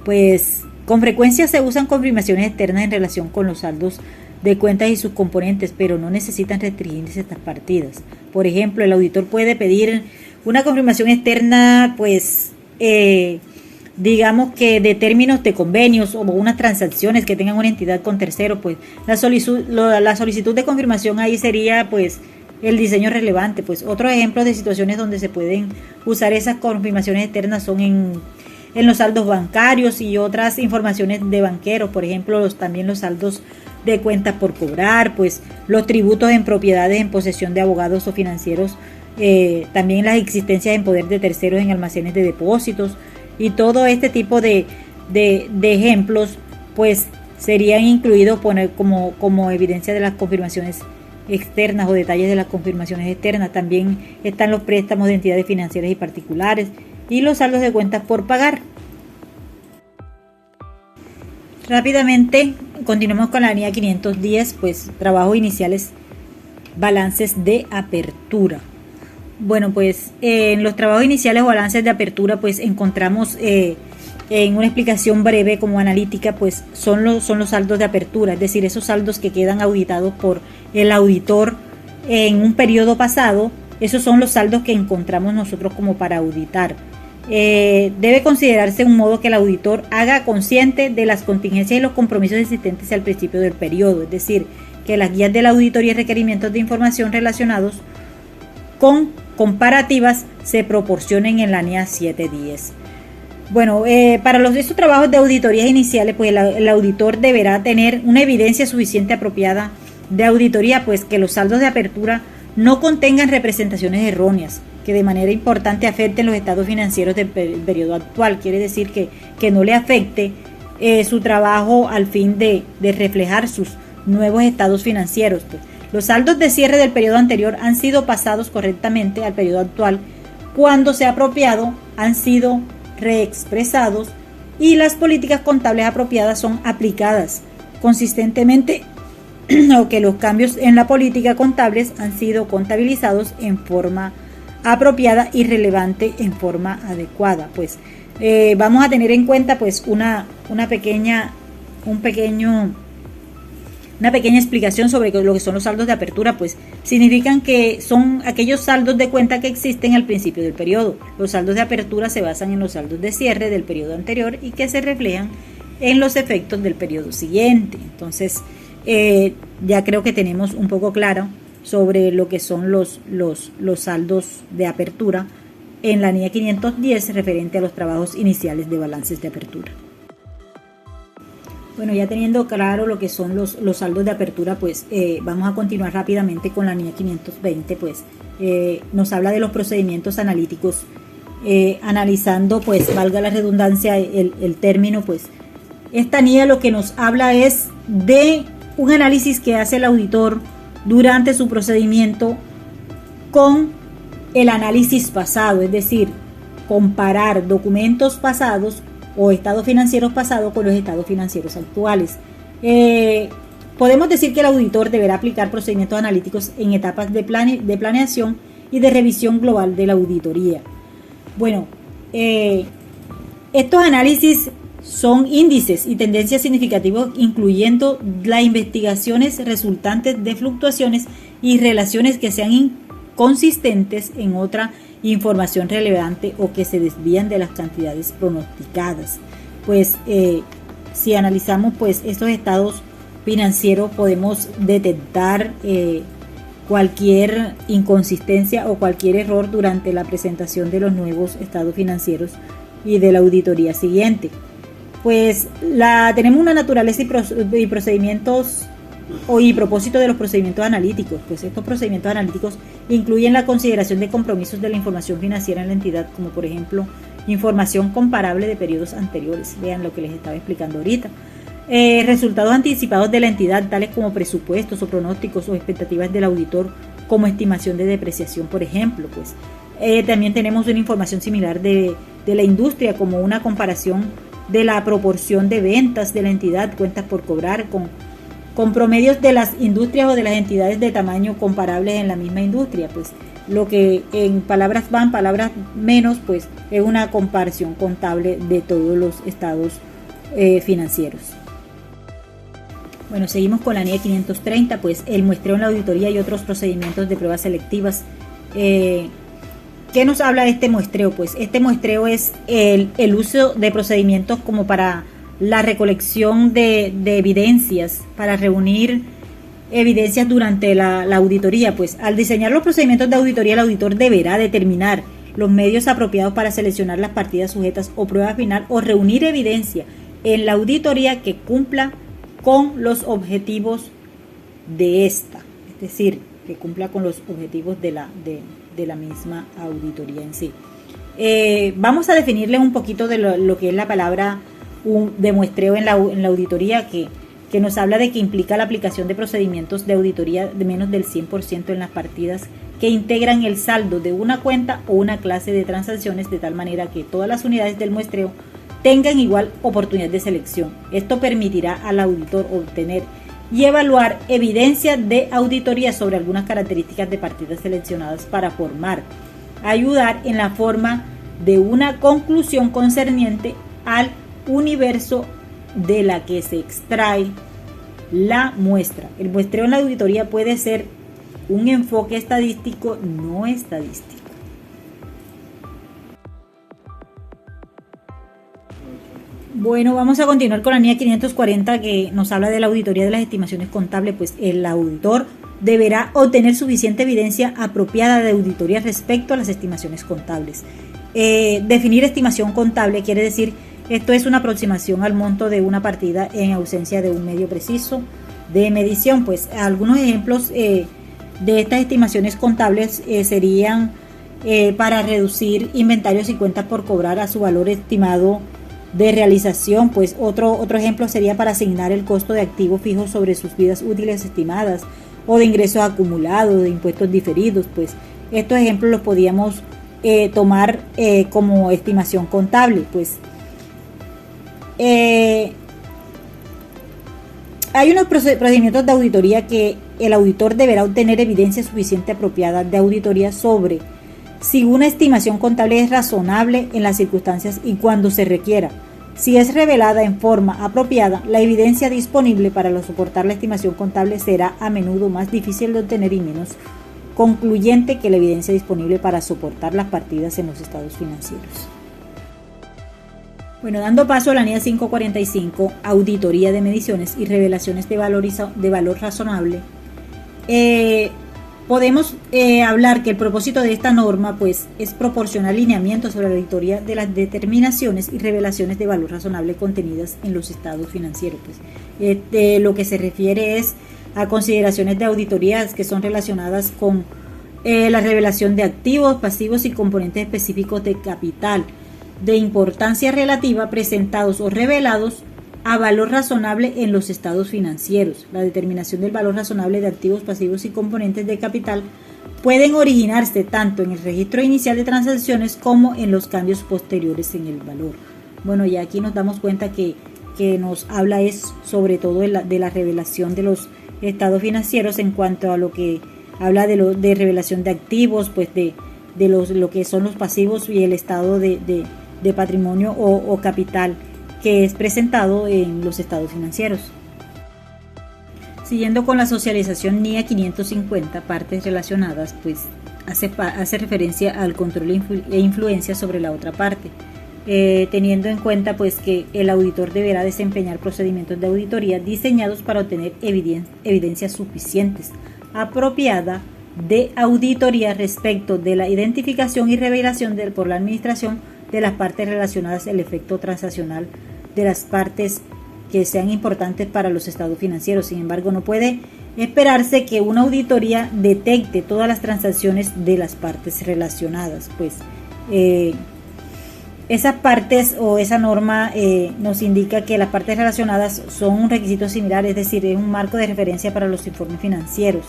Pues con frecuencia se usan confirmaciones externas en relación con los saldos de cuentas y sus componentes, pero no necesitan restringirse estas partidas. Por ejemplo, el auditor puede pedir una confirmación externa, pues digamos que de términos de convenios o unas transacciones que tengan una entidad con tercero, pues la solicitud de confirmación ahí sería pues el diseño relevante. Pues otros ejemplos de situaciones donde se pueden usar esas confirmaciones externas son en los saldos bancarios y otras informaciones de banqueros, por ejemplo también los saldos de cuentas por cobrar, pues los tributos en propiedades en posesión de abogados o financieros, también las existencias en poder de terceros en almacenes de depósitos, y todo este tipo de ejemplos pues serían incluidos poner como evidencia de las confirmaciones externas o detalles de las confirmaciones externas. También están los préstamos de entidades financieras y particulares y los saldos de cuentas por pagar. Rápidamente continuamos con la línea 510, pues trabajos iniciales, balances de apertura. Bueno, pues en los trabajos iniciales o balances de apertura pues encontramos en una explicación breve como analítica, pues son los saldos de apertura, es decir, esos saldos que quedan auditados por el auditor en un periodo pasado. Esos son los saldos que encontramos nosotros como para auditar. Debe considerarse un modo que el auditor haga consciente de las contingencias y los compromisos existentes al principio del periodo, es decir, que las guías de la auditoría y requerimientos de información relacionados con comparativas se proporcionen en la NIA 710. Bueno, para estos trabajos de auditorías iniciales, pues el auditor deberá tener una evidencia suficiente apropiada de auditoría, pues que los saldos de apertura no contengan representaciones erróneas que de manera importante afecten los estados financieros del periodo actual. Quiere decir que no le afecte su trabajo al fin de reflejar sus nuevos estados financieros. Pues los saldos de cierre del periodo anterior han sido pasados correctamente al periodo actual cuando sea apropiado, han sido reexpresados y las políticas contables apropiadas son aplicadas consistentemente, o que los cambios en la política contables han sido contabilizados en forma apropiada y relevante en forma adecuada. Pues vamos a tener en cuenta pues una pequeña explicación sobre lo que son los saldos de apertura. Pues significan que son aquellos saldos de cuenta que existen al principio del periodo. Los saldos de apertura se basan en los saldos de cierre del periodo anterior y que se reflejan en los efectos del periodo siguiente. Entonces ya creo que tenemos un poco claro sobre lo que son los saldos de apertura en la NIA 510 referente a los trabajos iniciales de balances de apertura. Bueno, ya teniendo claro lo que son los saldos de apertura, pues vamos a continuar rápidamente con la NIA 520, pues nos habla de los procedimientos analíticos, analizando, pues valga la redundancia el término, pues esta NIA lo que nos habla es de un análisis que hace el auditor durante su procedimiento con el análisis pasado, es decir, comparar documentos pasados o estados financieros pasados con los estados financieros actuales. Podemos decir que el auditor deberá aplicar procedimientos analíticos en etapas de planeación y de revisión global de la auditoría. Bueno, estos análisis son índices y tendencias significativos, incluyendo las investigaciones resultantes de fluctuaciones y relaciones que sean inconsistentes en otra información relevante o que se desvían de las cantidades pronosticadas. Pues si analizamos pues estos estados financieros, podemos detectar cualquier inconsistencia o cualquier error durante la presentación de los nuevos estados financieros y de la auditoría siguiente. Pues tenemos una naturaleza y procedimientos y propósito de los procedimientos analíticos. Pues estos procedimientos analíticos incluyen la consideración de compromisos de la información financiera en la entidad, como por ejemplo información comparable de periodos anteriores. Vean lo que les estaba explicando ahorita. Resultados anticipados de la entidad, tales como presupuestos o pronósticos o expectativas del auditor, como estimación de depreciación, por ejemplo. Pues también tenemos una información similar de la industria, como una comparación de la proporción de ventas de la entidad, cuentas por cobrar con promedios de las industrias o de las entidades de tamaño comparables en la misma industria. Pues lo que en palabras van, palabras menos, pues es una comparación contable de todos los estados financieros. Bueno, seguimos con la NIE 530, pues el muestreo en la auditoría y otros procedimientos de pruebas selectivas. ¿Qué nos habla de este muestreo? Pues este muestreo es el uso de procedimientos como para la recolección de evidencias, para reunir evidencias durante la auditoría. Pues al diseñar los procedimientos de auditoría, el auditor deberá determinar los medios apropiados para seleccionar las partidas sujetas o prueba final o reunir evidencia en la auditoría que cumpla con los objetivos de esta, es decir, que cumpla con los objetivos de la misma auditoría en sí. Vamos a definirles un poquito de lo que es la palabra de muestreo en la auditoría, que nos habla de que implica la aplicación de procedimientos de auditoría de menos del 100% en las partidas que integran el saldo de una cuenta o una clase de transacciones, de tal manera que todas las unidades del muestreo tengan igual oportunidad de selección. Esto permitirá al auditor obtener y evaluar evidencia de auditoría sobre algunas características de partidas seleccionadas para ayudar en la forma de una conclusión concerniente al universo de la que se extrae la muestra. El muestreo en la auditoría puede ser un enfoque estadístico no estadístico. Bueno, vamos a continuar con la NIE 540, que nos habla de la auditoría de las estimaciones contables. Pues el auditor deberá obtener suficiente evidencia apropiada de auditoría respecto a las estimaciones contables. Definir estimación contable quiere decir, esto es una aproximación al monto de una partida en ausencia de un medio preciso de medición. Pues algunos ejemplos de estas estimaciones contables serían para reducir inventarios y cuentas por cobrar a su valor estimado de realización. Pues otro ejemplo sería para asignar el costo de activos fijos sobre sus vidas útiles estimadas, o de ingresos acumulados, de impuestos diferidos. Pues estos ejemplos los podíamos tomar como estimación contable. Pues hay unos procedimientos de auditoría que el auditor deberá obtener evidencia suficiente apropiada de auditoría sobre si una estimación contable es razonable en las circunstancias y cuando se requiera. Si es revelada en forma apropiada, la evidencia disponible para soportar la estimación contable será a menudo más difícil de obtener y menos concluyente que la evidencia disponible para soportar las partidas en los estados financieros. Bueno, dando paso a la NIE 545, auditoría de mediciones y revelaciones de valor razonable, podemos hablar que el propósito de esta norma pues es proporcionar lineamientos sobre la auditoría de las determinaciones y revelaciones de valor razonable contenidas en los estados financieros. Pues, lo que se refiere es a consideraciones de auditorías que son relacionadas con la revelación de activos, pasivos y componentes específicos de capital de importancia relativa presentados o revelados a valor razonable en los estados financieros. La determinación del valor razonable de activos, pasivos y componentes de capital pueden originarse tanto en el registro inicial de transacciones como en los cambios posteriores en el valor. Bueno, ya aquí nos damos cuenta que nos habla es sobre todo de la revelación de los estados financieros en cuanto a lo que habla de revelación de activos, pues de lo que son los pasivos y el estado de patrimonio o capital que es presentado en los estados financieros. Siguiendo con la socialización NIE 550, partes relacionadas, pues hace referencia al control e influencia sobre la otra parte, teniendo en cuenta pues que el auditor deberá desempeñar procedimientos de auditoría diseñados para obtener evidencias suficientes, apropiada de auditoría respecto de la identificación y revelación por la administración de las partes relacionadas al efecto transaccional de las partes que sean importantes para los estados financieros. Sin embargo, no puede esperarse que una auditoría detecte todas las transacciones de las partes relacionadas. Pues esas partes o esa norma nos indica que las partes relacionadas son un requisito similar, es decir, es un marco de referencia para los informes financieros.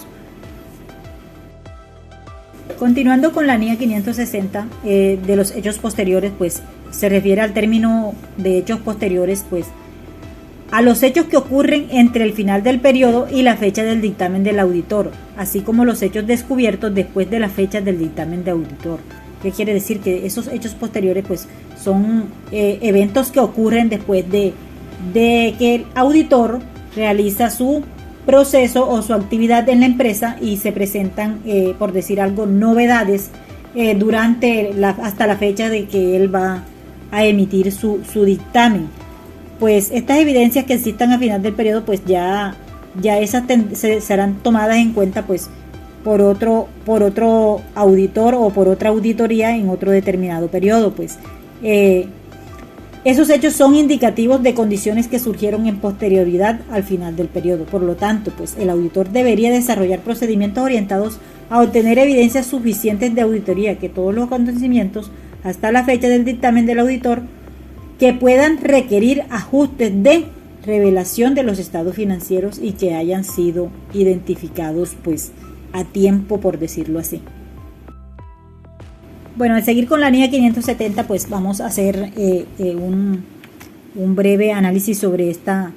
Continuando con la NIE 560 de los hechos posteriores, pues se refiere al término de hechos posteriores, pues, a los hechos que ocurren entre el final del periodo y la fecha del dictamen del auditor, así como los hechos descubiertos después de la fecha del dictamen de auditor. ¿Qué quiere decir? Que esos hechos posteriores pues son eventos que ocurren después de que el auditor realiza su proceso o su actividad en la empresa y se presentan, por decir algo, novedades hasta la fecha de que él va a emitir su dictamen. Pues estas evidencias que existan al final del periodo, pues ya esas serán tomadas en cuenta pues por otro auditor o por otra auditoría en otro determinado periodo. Pues esos hechos son indicativos de condiciones que surgieron en posterioridad al final del periodo. Por lo tanto, pues el auditor debería desarrollar procedimientos orientados a obtener evidencias suficientes de auditoría, que todos los acontecimientos hasta la fecha del dictamen del auditor que puedan requerir ajustes de revelación de los estados financieros y que hayan sido identificados pues a tiempo, por decirlo así. Bueno, al seguir con la línea 570, pues vamos a hacer un breve análisis sobre esta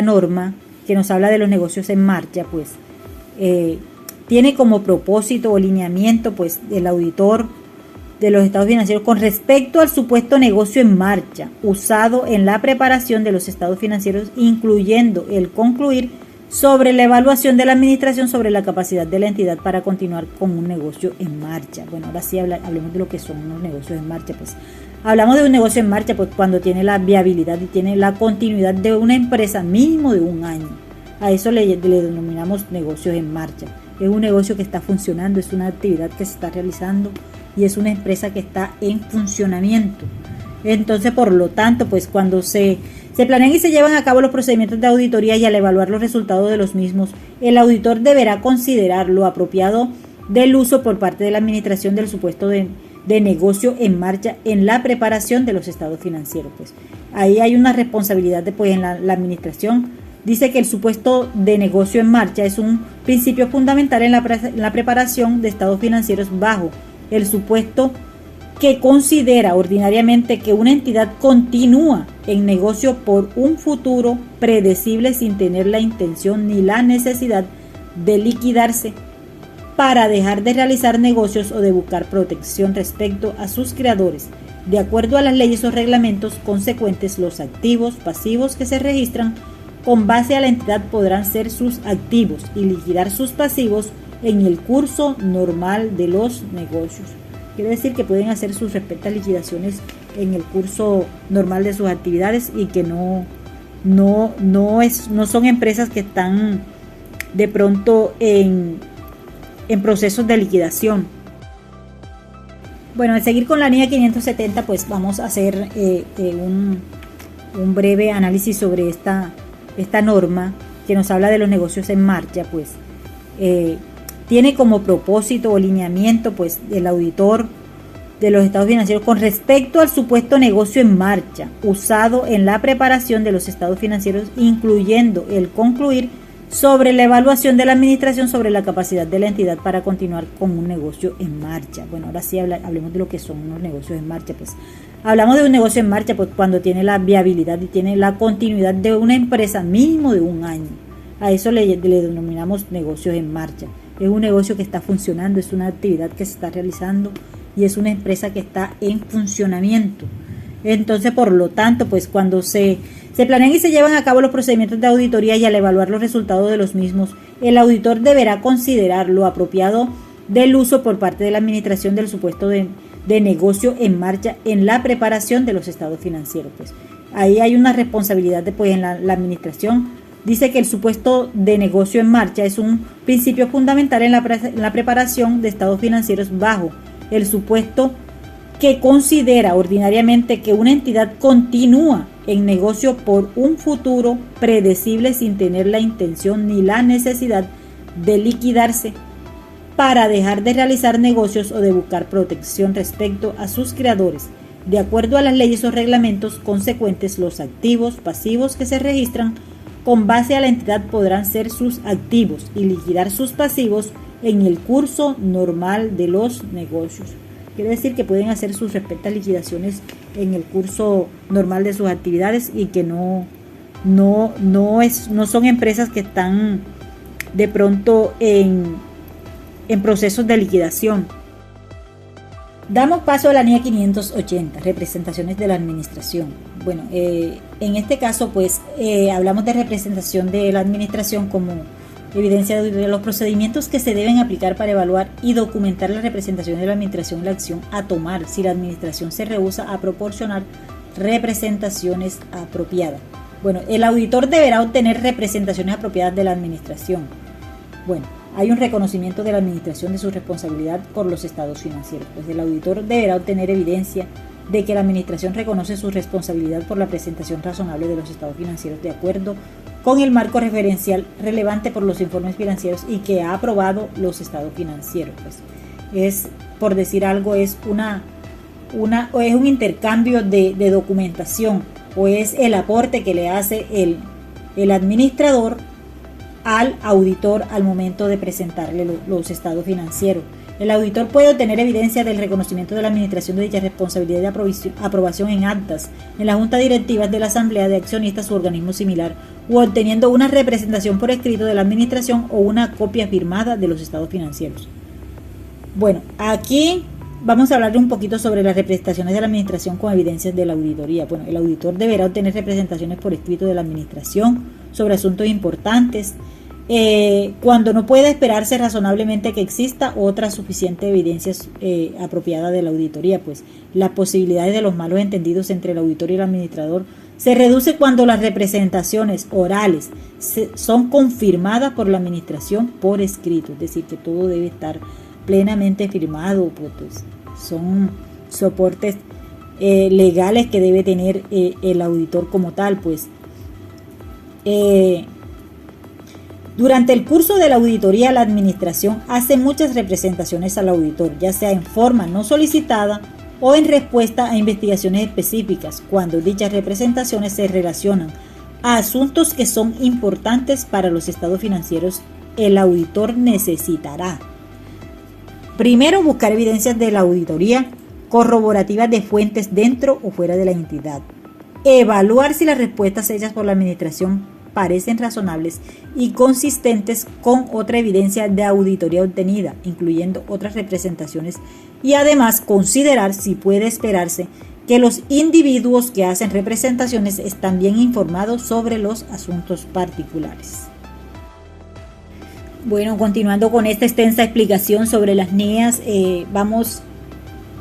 norma que nos habla de los negocios en marcha. Pues tiene como propósito o lineamiento pues el auditor de los estados financieros con respecto al supuesto negocio en marcha usado en la preparación de los estados financieros, incluyendo el concluir sobre la evaluación de la administración sobre la capacidad de la entidad para continuar con un negocio en marcha. Bueno, ahora sí hablemos de lo que son los negocios en marcha. Pues hablamos de un negocio en marcha pues cuando tiene la viabilidad y tiene la continuidad de una empresa mínimo de un año. A eso le denominamos negocios en marcha. Es un negocio que está funcionando, es una actividad que se está realizando y es una empresa que está en funcionamiento. Entonces, por lo tanto, pues cuando se planean y se llevan a cabo los procedimientos de auditoría y al evaluar los resultados de los mismos, el auditor deberá considerar lo apropiado del uso por parte de la administración del supuesto de negocio en marcha en la preparación de los estados financieros. Pues ahí hay una responsabilidad en la administración. Dice que el supuesto de negocio en marcha es un principio fundamental en la preparación de estados financieros bajo el supuesto que considera ordinariamente que una entidad continúa en negocio por un futuro predecible sin tener la intención ni la necesidad de liquidarse para dejar de realizar negocios o de buscar protección respecto a sus creadores. De acuerdo a las leyes o reglamentos consecuentes, los activos pasivos que se registran con base a la entidad podrán ser sus activos y liquidar sus pasivos en el curso normal de los negocios. Quiere decir que pueden hacer sus respectivas liquidaciones en el curso normal de sus actividades y que no son empresas que están de pronto en procesos de liquidación. Bueno, al seguir con la línea 570, pues vamos a hacer un breve análisis sobre esta norma que nos habla de los negocios en marcha. Pues tiene como propósito o lineamiento pues el auditor de los estados financieros con respecto al supuesto negocio en marcha usado en la preparación de los estados financieros, incluyendo el concluir sobre la evaluación de la administración sobre la capacidad de la entidad para continuar con un negocio en marcha. Bueno, ahora sí hablemos de lo que son los negocios en marcha. Pues hablamos de un negocio en marcha pues cuando tiene la viabilidad y tiene la continuidad de una empresa mínimo de un año. A eso le denominamos negocios en marcha. Es un negocio que está funcionando, es una actividad que se está realizando y es una empresa que está en funcionamiento. Entonces, por lo tanto, pues cuando se planean y se llevan a cabo los procedimientos de auditoría y al evaluar los resultados de los mismos, el auditor deberá considerar lo apropiado del uso por parte de la administración del supuesto de negocio en marcha en la preparación de los estados financieros. Pues ahí hay una responsabilidad en la administración. Dice que el supuesto de negocio en marcha es un principio fundamental en la preparación de estados financieros bajo el supuesto que considera ordinariamente que una entidad continúa en negocio por un futuro predecible sin tener la intención ni la necesidad de liquidarse para dejar de realizar negocios o de buscar protección respecto a sus creadores. De acuerdo a las leyes o reglamentos consecuentes, los activos pasivos que se registran con base a la entidad podrán ser sus activos y liquidar sus pasivos en el curso normal de los negocios. Quiere decir que pueden hacer sus respectivas liquidaciones en el curso normal de sus actividades y que no no son empresas que están de pronto en procesos de liquidación. Damos paso a la NIA 580, representaciones de la administración. Bueno, en este caso pues hablamos de representación de la administración como evidencia de los procedimientos que se deben aplicar para evaluar y documentar la representación de la administración y la acción a tomar si la administración se rehúsa a proporcionar representaciones apropiadas. Bueno, el auditor deberá obtener representaciones apropiadas de la administración. Bueno, hay un reconocimiento de la administración de su responsabilidad por los estados financieros. Pues el auditor deberá obtener evidencia de que la administración reconoce su responsabilidad por la presentación razonable de los estados financieros de acuerdo con el marco referencial relevante por los informes financieros y que ha aprobado los estados financieros. Pues es, por decir algo, es un intercambio de documentación, o es el aporte que le hace el administrador al auditor al momento de presentarle los estados financieros. El auditor puede obtener evidencia del reconocimiento de la administración de dicha responsabilidad de aprobación en actas, en la junta directiva de la asamblea de accionistas u organismo similar, u obteniendo una representación por escrito de la administración o una copia firmada de los estados financieros. Bueno, aquí vamos a hablar un poquito sobre las representaciones de la administración con evidencias de la auditoría. Bueno, el auditor deberá obtener representaciones por escrito de la administración sobre asuntos importantes, cuando no pueda esperarse razonablemente que exista otra suficiente evidencia apropiada de la auditoría, pues las posibilidades de los malos entendidos entre el auditor y el administrador se reduce cuando las representaciones orales son confirmadas por la administración por escrito, es decir, que todo debe estar plenamente firmado, pues son soportes legales que debe tener el auditor como tal, pues. Durante el curso de la auditoría, la administración hace muchas representaciones al auditor, ya sea en forma no solicitada o en respuesta a investigaciones específicas, cuando dichas representaciones se relacionan a asuntos que son importantes para los estados financieros. El auditor necesitará primero buscar evidencias de la auditoría corroborativas de fuentes dentro o fuera de la entidad, evaluar si las respuestas hechas por la administración parecen razonables y consistentes con otra evidencia de auditoría obtenida, incluyendo otras representaciones, y además considerar si puede esperarse que los individuos que hacen representaciones están bien informados sobre los asuntos particulares. Bueno, continuando con esta extensa explicación sobre las NIAs, vamos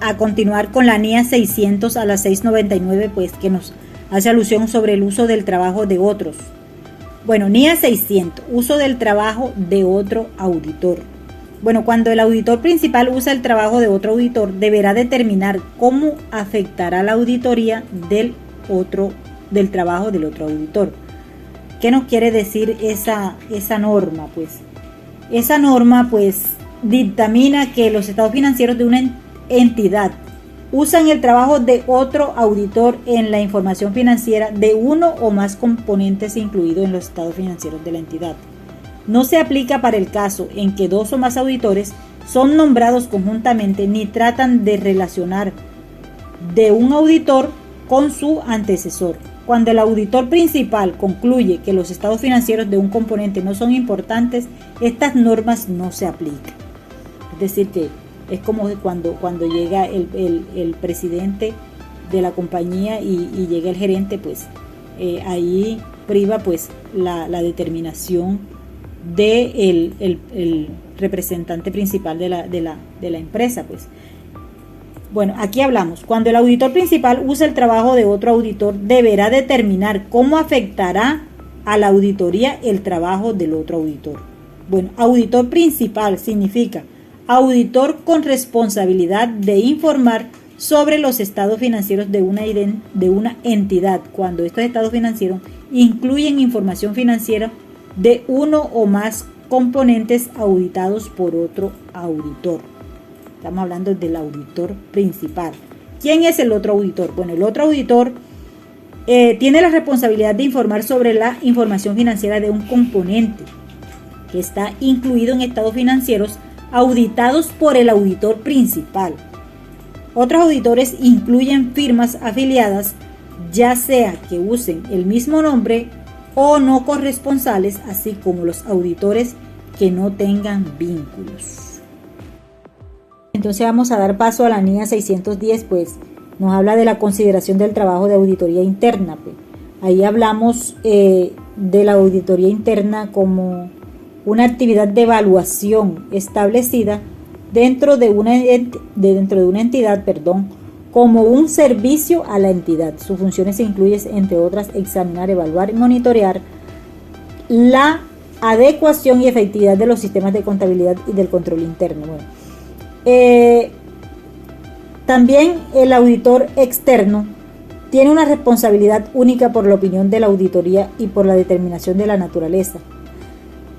a continuar con la NIA 600 a la 699, pues que nos hace alusión sobre el uso del trabajo de otros. Bueno, NIA 600, uso del trabajo de otro auditor. Bueno, cuando el auditor principal usa el trabajo de otro auditor, deberá determinar cómo afectará la auditoría del trabajo del otro auditor. ¿Qué nos quiere decir esa norma? Pues esa norma pues dictamina que los estados financieros de una entidad usan el trabajo de otro auditor en la información financiera de uno o más componentes incluidos en los estados financieros de la entidad. No se aplica para el caso en que dos o más auditores son nombrados conjuntamente ni tratan de relacionar de un auditor con su antecesor. Cuando el auditor principal concluye que los estados financieros de un componente no son importantes, estas normas no se aplican. Es decir, que es como cuando llega el presidente de la compañía y llega el gerente, pues ahí priva pues la determinación del el representante principal de la empresa, pues. Bueno, aquí hablamos, cuando el auditor principal usa el trabajo de otro auditor, deberá determinar cómo afectará a la auditoría el trabajo del otro auditor. Bueno, auditor principal significa auditor con responsabilidad de informar sobre los estados financieros de una entidad, cuando estos estados financieros incluyen información financiera de uno o más componentes auditados por otro auditor. Estamos hablando del auditor principal. ¿Quién es el otro auditor? Bueno, el otro auditor tiene la responsabilidad de informar sobre la información financiera de un componente que está incluido en estados financieros auditados por el auditor principal. Otros auditores incluyen firmas afiliadas, ya sea que usen el mismo nombre o no corresponsales, así como los auditores que no tengan vínculos. Entonces vamos a dar paso a la NIA 610, pues nos habla de la consideración del trabajo de auditoría interna. Pues. Ahí hablamos de la auditoría interna como una actividad de evaluación establecida dentro de una entidad, como un servicio a la entidad. Sus funciones incluyen, entre otras, examinar, evaluar y monitorear la adecuación y efectividad de los sistemas de contabilidad y del control interno. También el auditor externo tiene una responsabilidad única por la opinión de la auditoría y por la determinación de la naturaleza,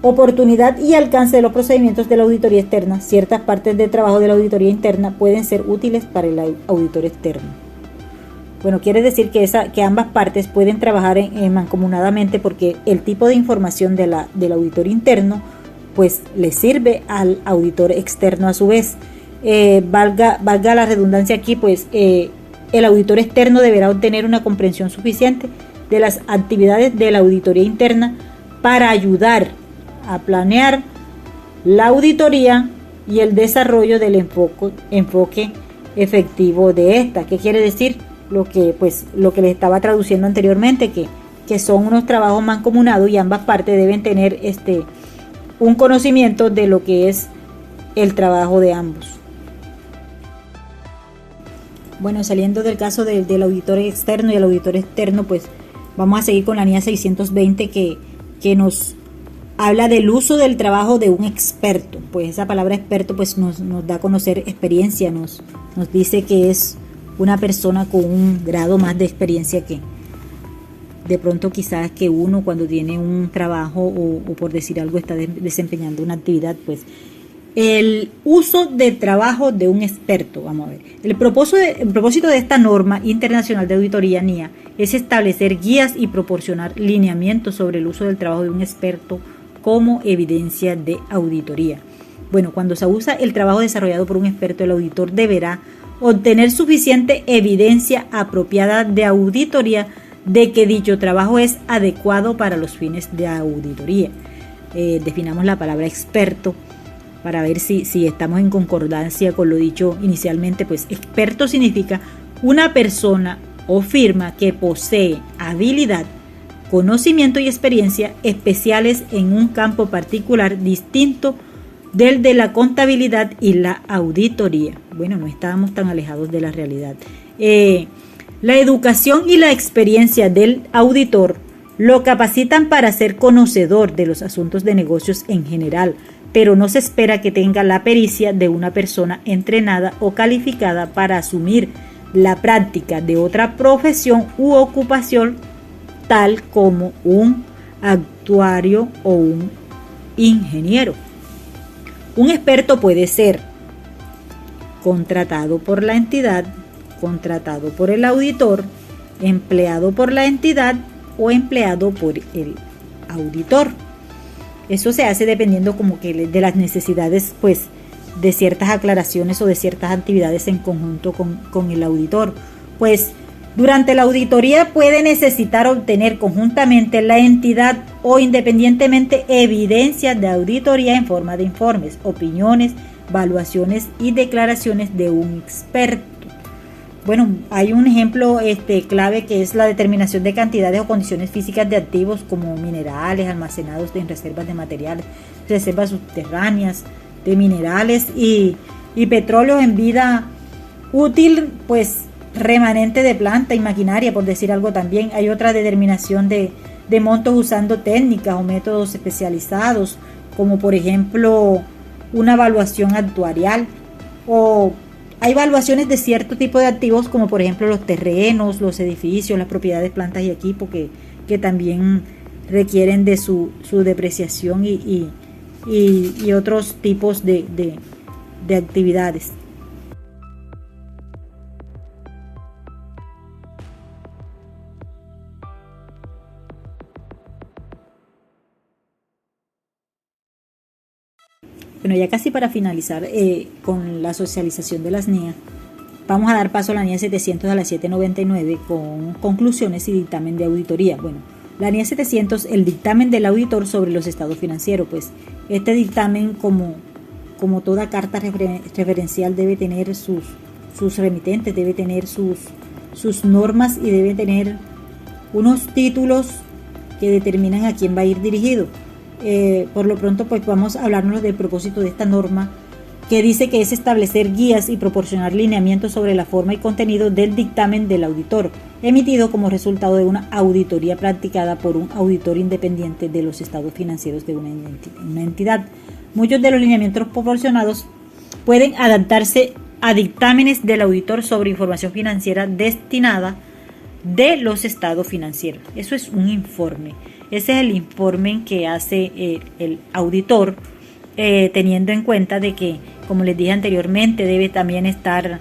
oportunidad y alcance de los procedimientos de la auditoría externa. Ciertas partes del trabajo de la auditoría interna pueden ser útiles para el auditor externo. Bueno, quiere decir que ambas partes pueden trabajar mancomunadamente, porque el tipo de información del auditor interno pues le sirve al auditor externo a su vez. Valga la redundancia aquí, pues el auditor externo deberá obtener una comprensión suficiente de las actividades de la auditoría interna para ayudar a planear la auditoría y el desarrollo del enfoque efectivo de esta. ¿Qué quiere decir? Lo que les estaba traduciendo anteriormente, que son unos trabajos mancomunados y ambas partes deben tener un conocimiento de lo que es el trabajo de ambos. Bueno, saliendo del caso del auditor externo y el auditor externo, pues vamos a seguir con la NIA 620 que nos habla del uso del trabajo de un experto. Pues esa palabra experto pues nos da a conocer experiencia, nos dice que es una persona con un grado más de experiencia que de pronto quizás que uno cuando tiene un trabajo o por decir algo está desempeñando una actividad. Pues el uso de trabajo de un experto, vamos a ver. El propósito de esta norma internacional de auditoría NIA es establecer guías y proporcionar lineamientos sobre el uso del trabajo de un experto como evidencia de auditoría. Bueno, cuando se usa el trabajo desarrollado por un experto, el auditor deberá obtener suficiente evidencia apropiada de auditoría de que dicho trabajo es adecuado para los fines de auditoría. Definamos la palabra experto para ver si estamos en concordancia con lo dicho inicialmente. Pues experto significa una persona o firma que posee habilidad, conocimiento y experiencia especiales en un campo particular distinto del de la contabilidad y la auditoría. Bueno, no estábamos tan alejados de la realidad. La educación y la experiencia del auditor lo capacitan para ser conocedor de los asuntos de negocios en general, pero no se espera que tenga la pericia de una persona entrenada o calificada para asumir la práctica de otra profesión u ocupación, tal como un actuario o un ingeniero. Un experto puede ser contratado por la entidad, contratado por el auditor, empleado por la entidad o empleado por el auditor. Eso se hace dependiendo como que de las necesidades, pues, de ciertas aclaraciones o de ciertas actividades en conjunto con el auditor. Pues durante la auditoría puede necesitar obtener conjuntamente la entidad o independientemente evidencia de auditoría en forma de informes, opiniones, evaluaciones y declaraciones de un experto. Bueno, hay un ejemplo clave que es la determinación de cantidades o condiciones físicas de activos como minerales almacenados en reservas de materiales, reservas subterráneas de minerales y petróleos en vida útil, pues remanente de planta y maquinaria, por decir algo. También hay otra determinación de montos usando técnicas o métodos especializados, como por ejemplo una evaluación actuarial, o hay evaluaciones de cierto tipo de activos como por ejemplo los terrenos, los edificios, las propiedades, plantas y equipos que también requieren de su depreciación y otros tipos de actividades. Bueno, ya casi para finalizar con la socialización de las NIA, vamos a dar paso a la NIA 700 a la 799 con conclusiones y dictamen de auditoría. Bueno, La NIA 700, el dictamen del auditor sobre los estados financieros. Pues este dictamen, como toda carta referencial, debe tener sus remitentes, debe tener sus normas y debe tener unos títulos que determinan a quién va a ir dirigido. Por lo pronto, pues vamos a hablarnos del propósito de esta norma, que dice que es establecer guías y proporcionar lineamientos sobre la forma y contenido del dictamen del auditor, emitido como resultado de una auditoría practicada por un auditor independiente de los estados financieros de una entidad. Muchos de los lineamientos proporcionados pueden adaptarse a dictámenes del auditor sobre información financiera destinada de los estados financieros. Eso es un informe. Ese es el informe que hace el auditor, teniendo en cuenta de que, como les dije anteriormente, debe también estar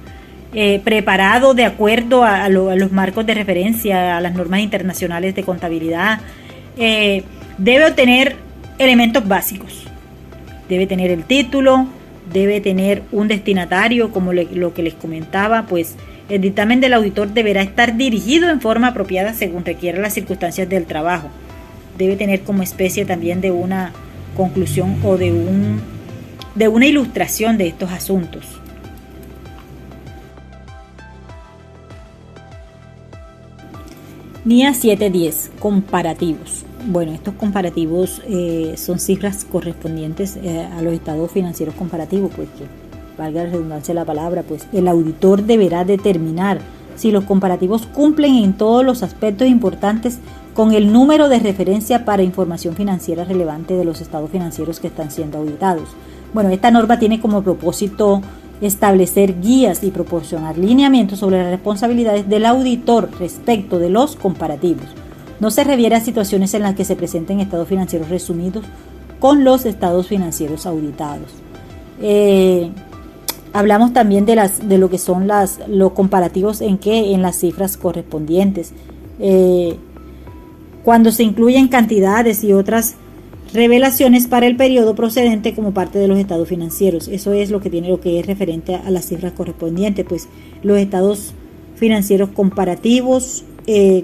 preparado de acuerdo a los marcos de referencia, a las normas internacionales de contabilidad. Debe obtener elementos básicos. Debe tener el título, debe tener un destinatario, como lo que les comentaba. Pues el dictamen del auditor deberá estar dirigido en forma apropiada según requieran las circunstancias del trabajo. Debe tener como especie también de una conclusión o de una ilustración de estos asuntos. NIA 710, comparativos. Bueno, estos comparativos son cifras correspondientes a los estados financieros comparativos, pues que valga la redundancia de la palabra, pues el auditor deberá determinar si los comparativos cumplen en todos los aspectos importantes con el número de referencia para información financiera relevante de los estados financieros que están siendo auditados. Bueno, esta norma tiene como propósito establecer guías y proporcionar lineamientos sobre las responsabilidades del auditor respecto de los comparativos. No se refiere a situaciones en las que se presenten estados financieros resumidos con los estados financieros auditados. Hablamos también de lo que son los comparativos en las cifras correspondientes. Cuando se incluyen cantidades y otras revelaciones para el periodo procedente como parte de los estados financieros. Eso es lo que es referente a las cifras correspondientes, pues los estados financieros comparativos,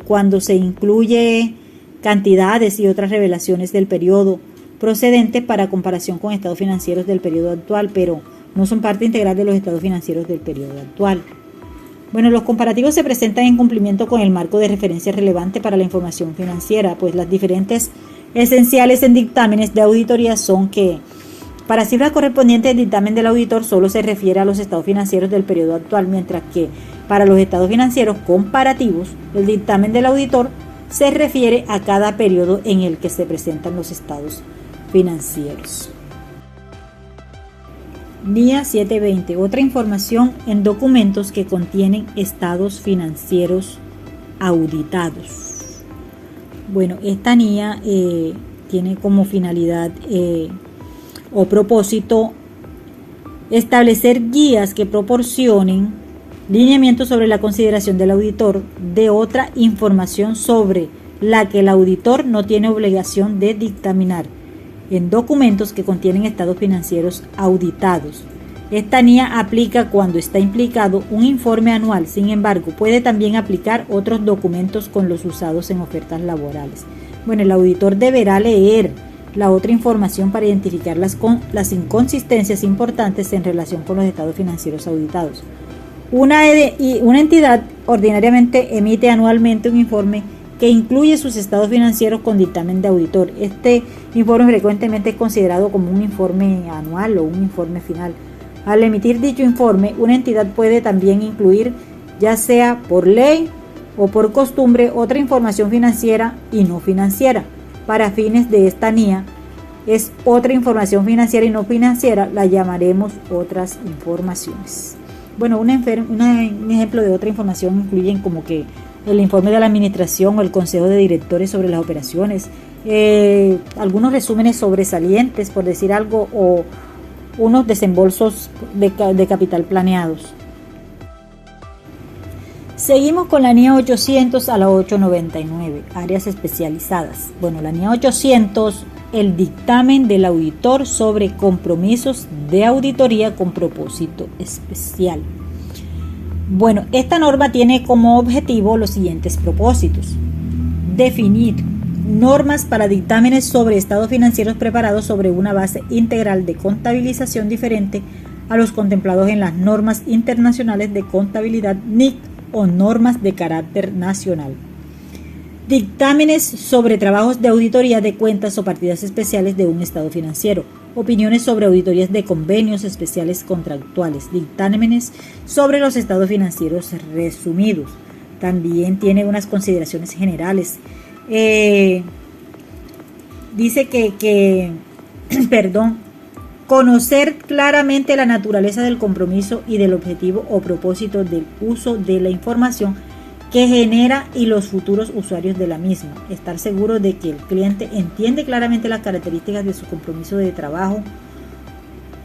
cuando se incluye cantidades y otras revelaciones del periodo procedente para comparación con estados financieros del periodo actual, pero no son parte integral de los estados financieros del periodo actual. Bueno, los comparativos se presentan en cumplimiento con el marco de referencia relevante para la información financiera, pues las diferentes esenciales en dictámenes de auditoría son que para cifras correspondientes el dictamen del auditor solo se refiere a los estados financieros del periodo actual, mientras que para los estados financieros comparativos el dictamen del auditor se refiere a cada periodo en el que se presentan los estados financieros. NIA 720, otra información en documentos que contienen estados financieros auditados. Bueno, esta NIA tiene como finalidad o propósito establecer guías que proporcionen lineamientos sobre la consideración del auditor de otra información sobre la que el auditor no tiene obligación de dictaminar en documentos que contienen estados financieros auditados. Esta NIA aplica cuando está implicado un informe anual, sin embargo, puede también aplicar otros documentos con los usados en ofertas laborales. Bueno, el auditor deberá leer la otra información para identificar las inconsistencias importantes en relación con los estados financieros auditados. Una entidad ordinariamente emite anualmente un informe que incluye sus estados financieros con dictamen de auditor. Este informe frecuentemente es considerado como un informe anual o un informe final. Al emitir dicho informe, una entidad puede también incluir, ya sea por ley o por costumbre, otra información financiera y no financiera. Para fines de esta NIA, es otra información financiera y no financiera, la llamaremos otras informaciones. Bueno, un ejemplo de otra información incluyen como que el informe de la administración o el consejo de directores sobre las operaciones, algunos resúmenes sobresalientes, por decir algo, o unos desembolsos de capital planeados. Seguimos con la NIA 800 a la 899, áreas especializadas. Bueno, la NIA 800, el dictamen del auditor sobre compromisos de auditoría con propósito especial. Bueno, esta norma tiene como objetivo los siguientes propósitos: definir normas para dictámenes sobre estados financieros preparados sobre una base integral de contabilización diferente a los contemplados en las normas internacionales de contabilidad NIC o normas de carácter nacional. Dictámenes sobre trabajos de auditoría de cuentas o partidas especiales de un estado financiero. Opiniones sobre auditorías de convenios especiales contractuales. Dictámenes sobre los estados financieros resumidos. También tiene unas consideraciones generales. Dice que conocer claramente la naturaleza del compromiso y del objetivo o propósito del uso de la información que genera y los futuros usuarios de la misma. Estar seguro de que el cliente entiende claramente las características de su compromiso de trabajo,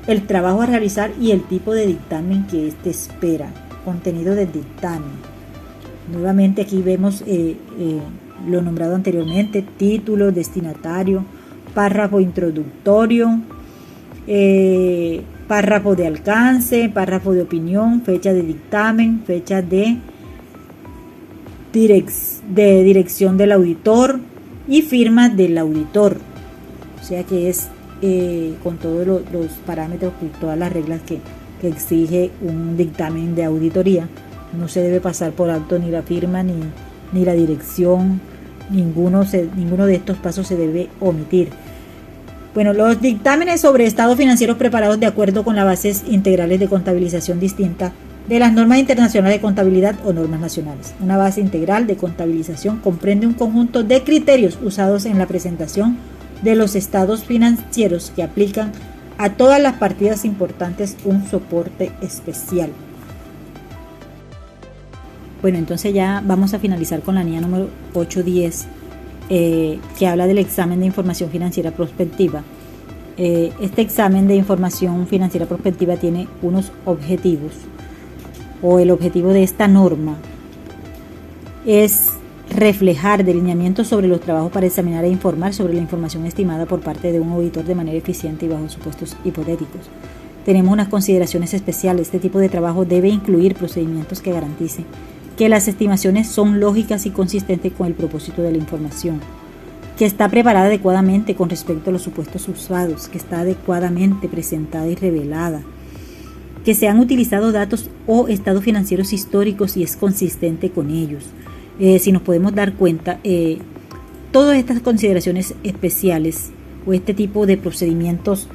el trabajo a realizar y el tipo de dictamen que éste espera. Contenido del dictamen. Nuevamente aquí vemos lo nombrado anteriormente: título, destinatario, párrafo introductorio, párrafo de alcance, párrafo de opinión, fecha de dictamen, fecha de dirección del auditor y firma del auditor. O sea que es con todos los parámetros y todas las reglas que exige un dictamen de auditoría. No se debe pasar por alto ni la firma ni la dirección. Ninguno de estos pasos se debe omitir. Bueno, los dictámenes sobre estados financieros preparados de acuerdo con las bases integrales de contabilización distintas de las normas internacionales de contabilidad o normas nacionales. Una base integral de contabilización comprende un conjunto de criterios usados en la presentación de los estados financieros que aplican a todas las partidas importantes un soporte especial. Bueno, entonces ya vamos a finalizar con la NIA número 810, que habla del examen de información financiera prospectiva. Este examen de información financiera prospectiva tiene unos objetivos, o el objetivo de esta norma es reflejar delineamientos sobre los trabajos para examinar e informar sobre la información estimada por parte de un auditor de manera eficiente y bajo supuestos hipotéticos. Tenemos unas consideraciones especiales. Este tipo de trabajo debe incluir procedimientos que garanticen que las estimaciones son lógicas y consistentes con el propósito de la información, que está preparada adecuadamente con respecto a los supuestos usados, que está adecuadamente presentada y revelada, que se han utilizado datos o estados financieros históricos y es consistente con ellos. Si nos podemos dar cuenta, todas estas consideraciones especiales o este tipo de procedimientos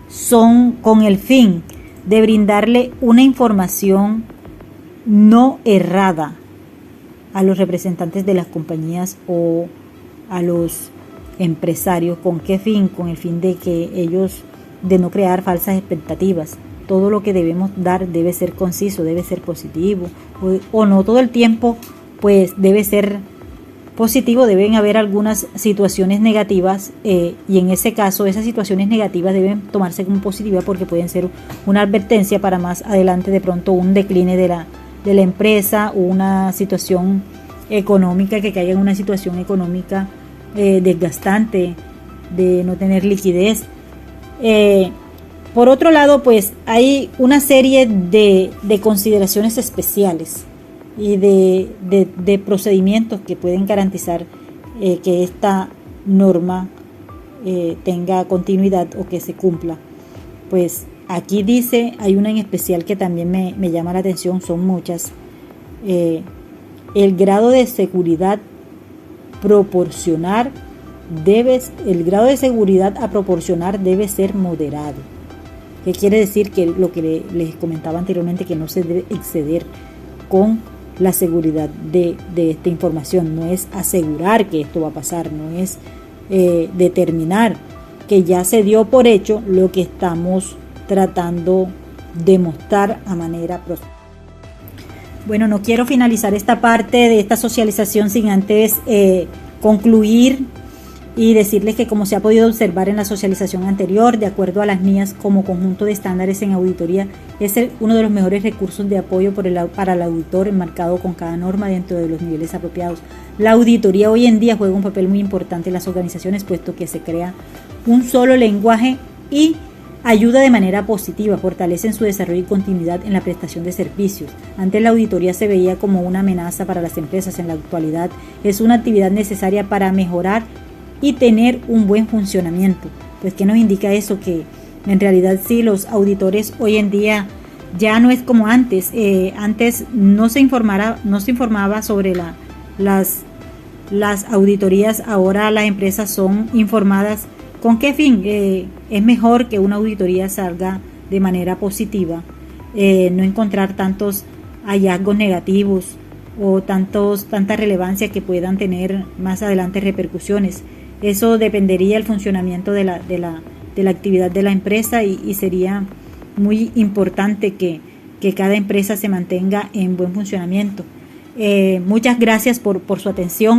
son con el fin de brindarle una información no errada a los representantes de las compañías o a los empresarios. ¿Con qué fin? Con el fin de que ellos, de no crear falsas expectativas. Todo lo que debemos dar debe ser conciso, debe ser positivo, o no todo el tiempo pues debe ser positivo. Deben haber algunas situaciones negativas y en ese caso esas situaciones negativas deben tomarse como positivas porque pueden ser una advertencia para más adelante de pronto un decline de la empresa o una situación económica, que caiga en una situación económica desgastante, de no tener liquidez. Por otro lado, pues hay una serie de consideraciones especiales y de procedimientos que pueden garantizar que esta norma tenga continuidad o que se cumpla. Pues aquí dice, hay una en especial que también me llama la atención, son muchas. El grado de seguridad el grado de seguridad a proporcionar debe ser moderado. ¿Qué quiere decir? Que lo que les comentaba anteriormente, que no se debe exceder con la seguridad de esta información. No es asegurar que esto va a pasar, no es determinar que ya se dio por hecho lo que estamos tratando de mostrar a manera próxima. Bueno, no quiero finalizar esta parte de esta socialización sin antes concluir y decirles que, como se ha podido observar en la socialización anterior, de acuerdo a las NIAs como conjunto de estándares en auditoría, es uno de los mejores recursos de apoyo para el auditor, enmarcado con cada norma dentro de los niveles apropiados. La auditoría hoy en día juega un papel muy importante en las organizaciones, puesto que se crea un solo lenguaje y ayuda de manera positiva, fortalece en su desarrollo y continuidad en la prestación de servicios. Antes la auditoría se veía como una amenaza para las empresas. En la actualidad es una actividad necesaria para mejorar y tener un buen funcionamiento. Pues, ¿qué nos indica eso? Que en realidad sí, los auditores hoy en día ya no es como antes. Antes no se informaba sobre las auditorías. Ahora las empresas son informadas. ¿Con qué fin? Es mejor que una auditoría salga de manera positiva, no encontrar tantos hallazgos negativos o tanta relevancia que puedan tener más adelante repercusiones. Eso dependería del funcionamiento de la actividad de la empresa y sería muy importante que cada empresa se mantenga en buen funcionamiento. Muchas gracias por su atención.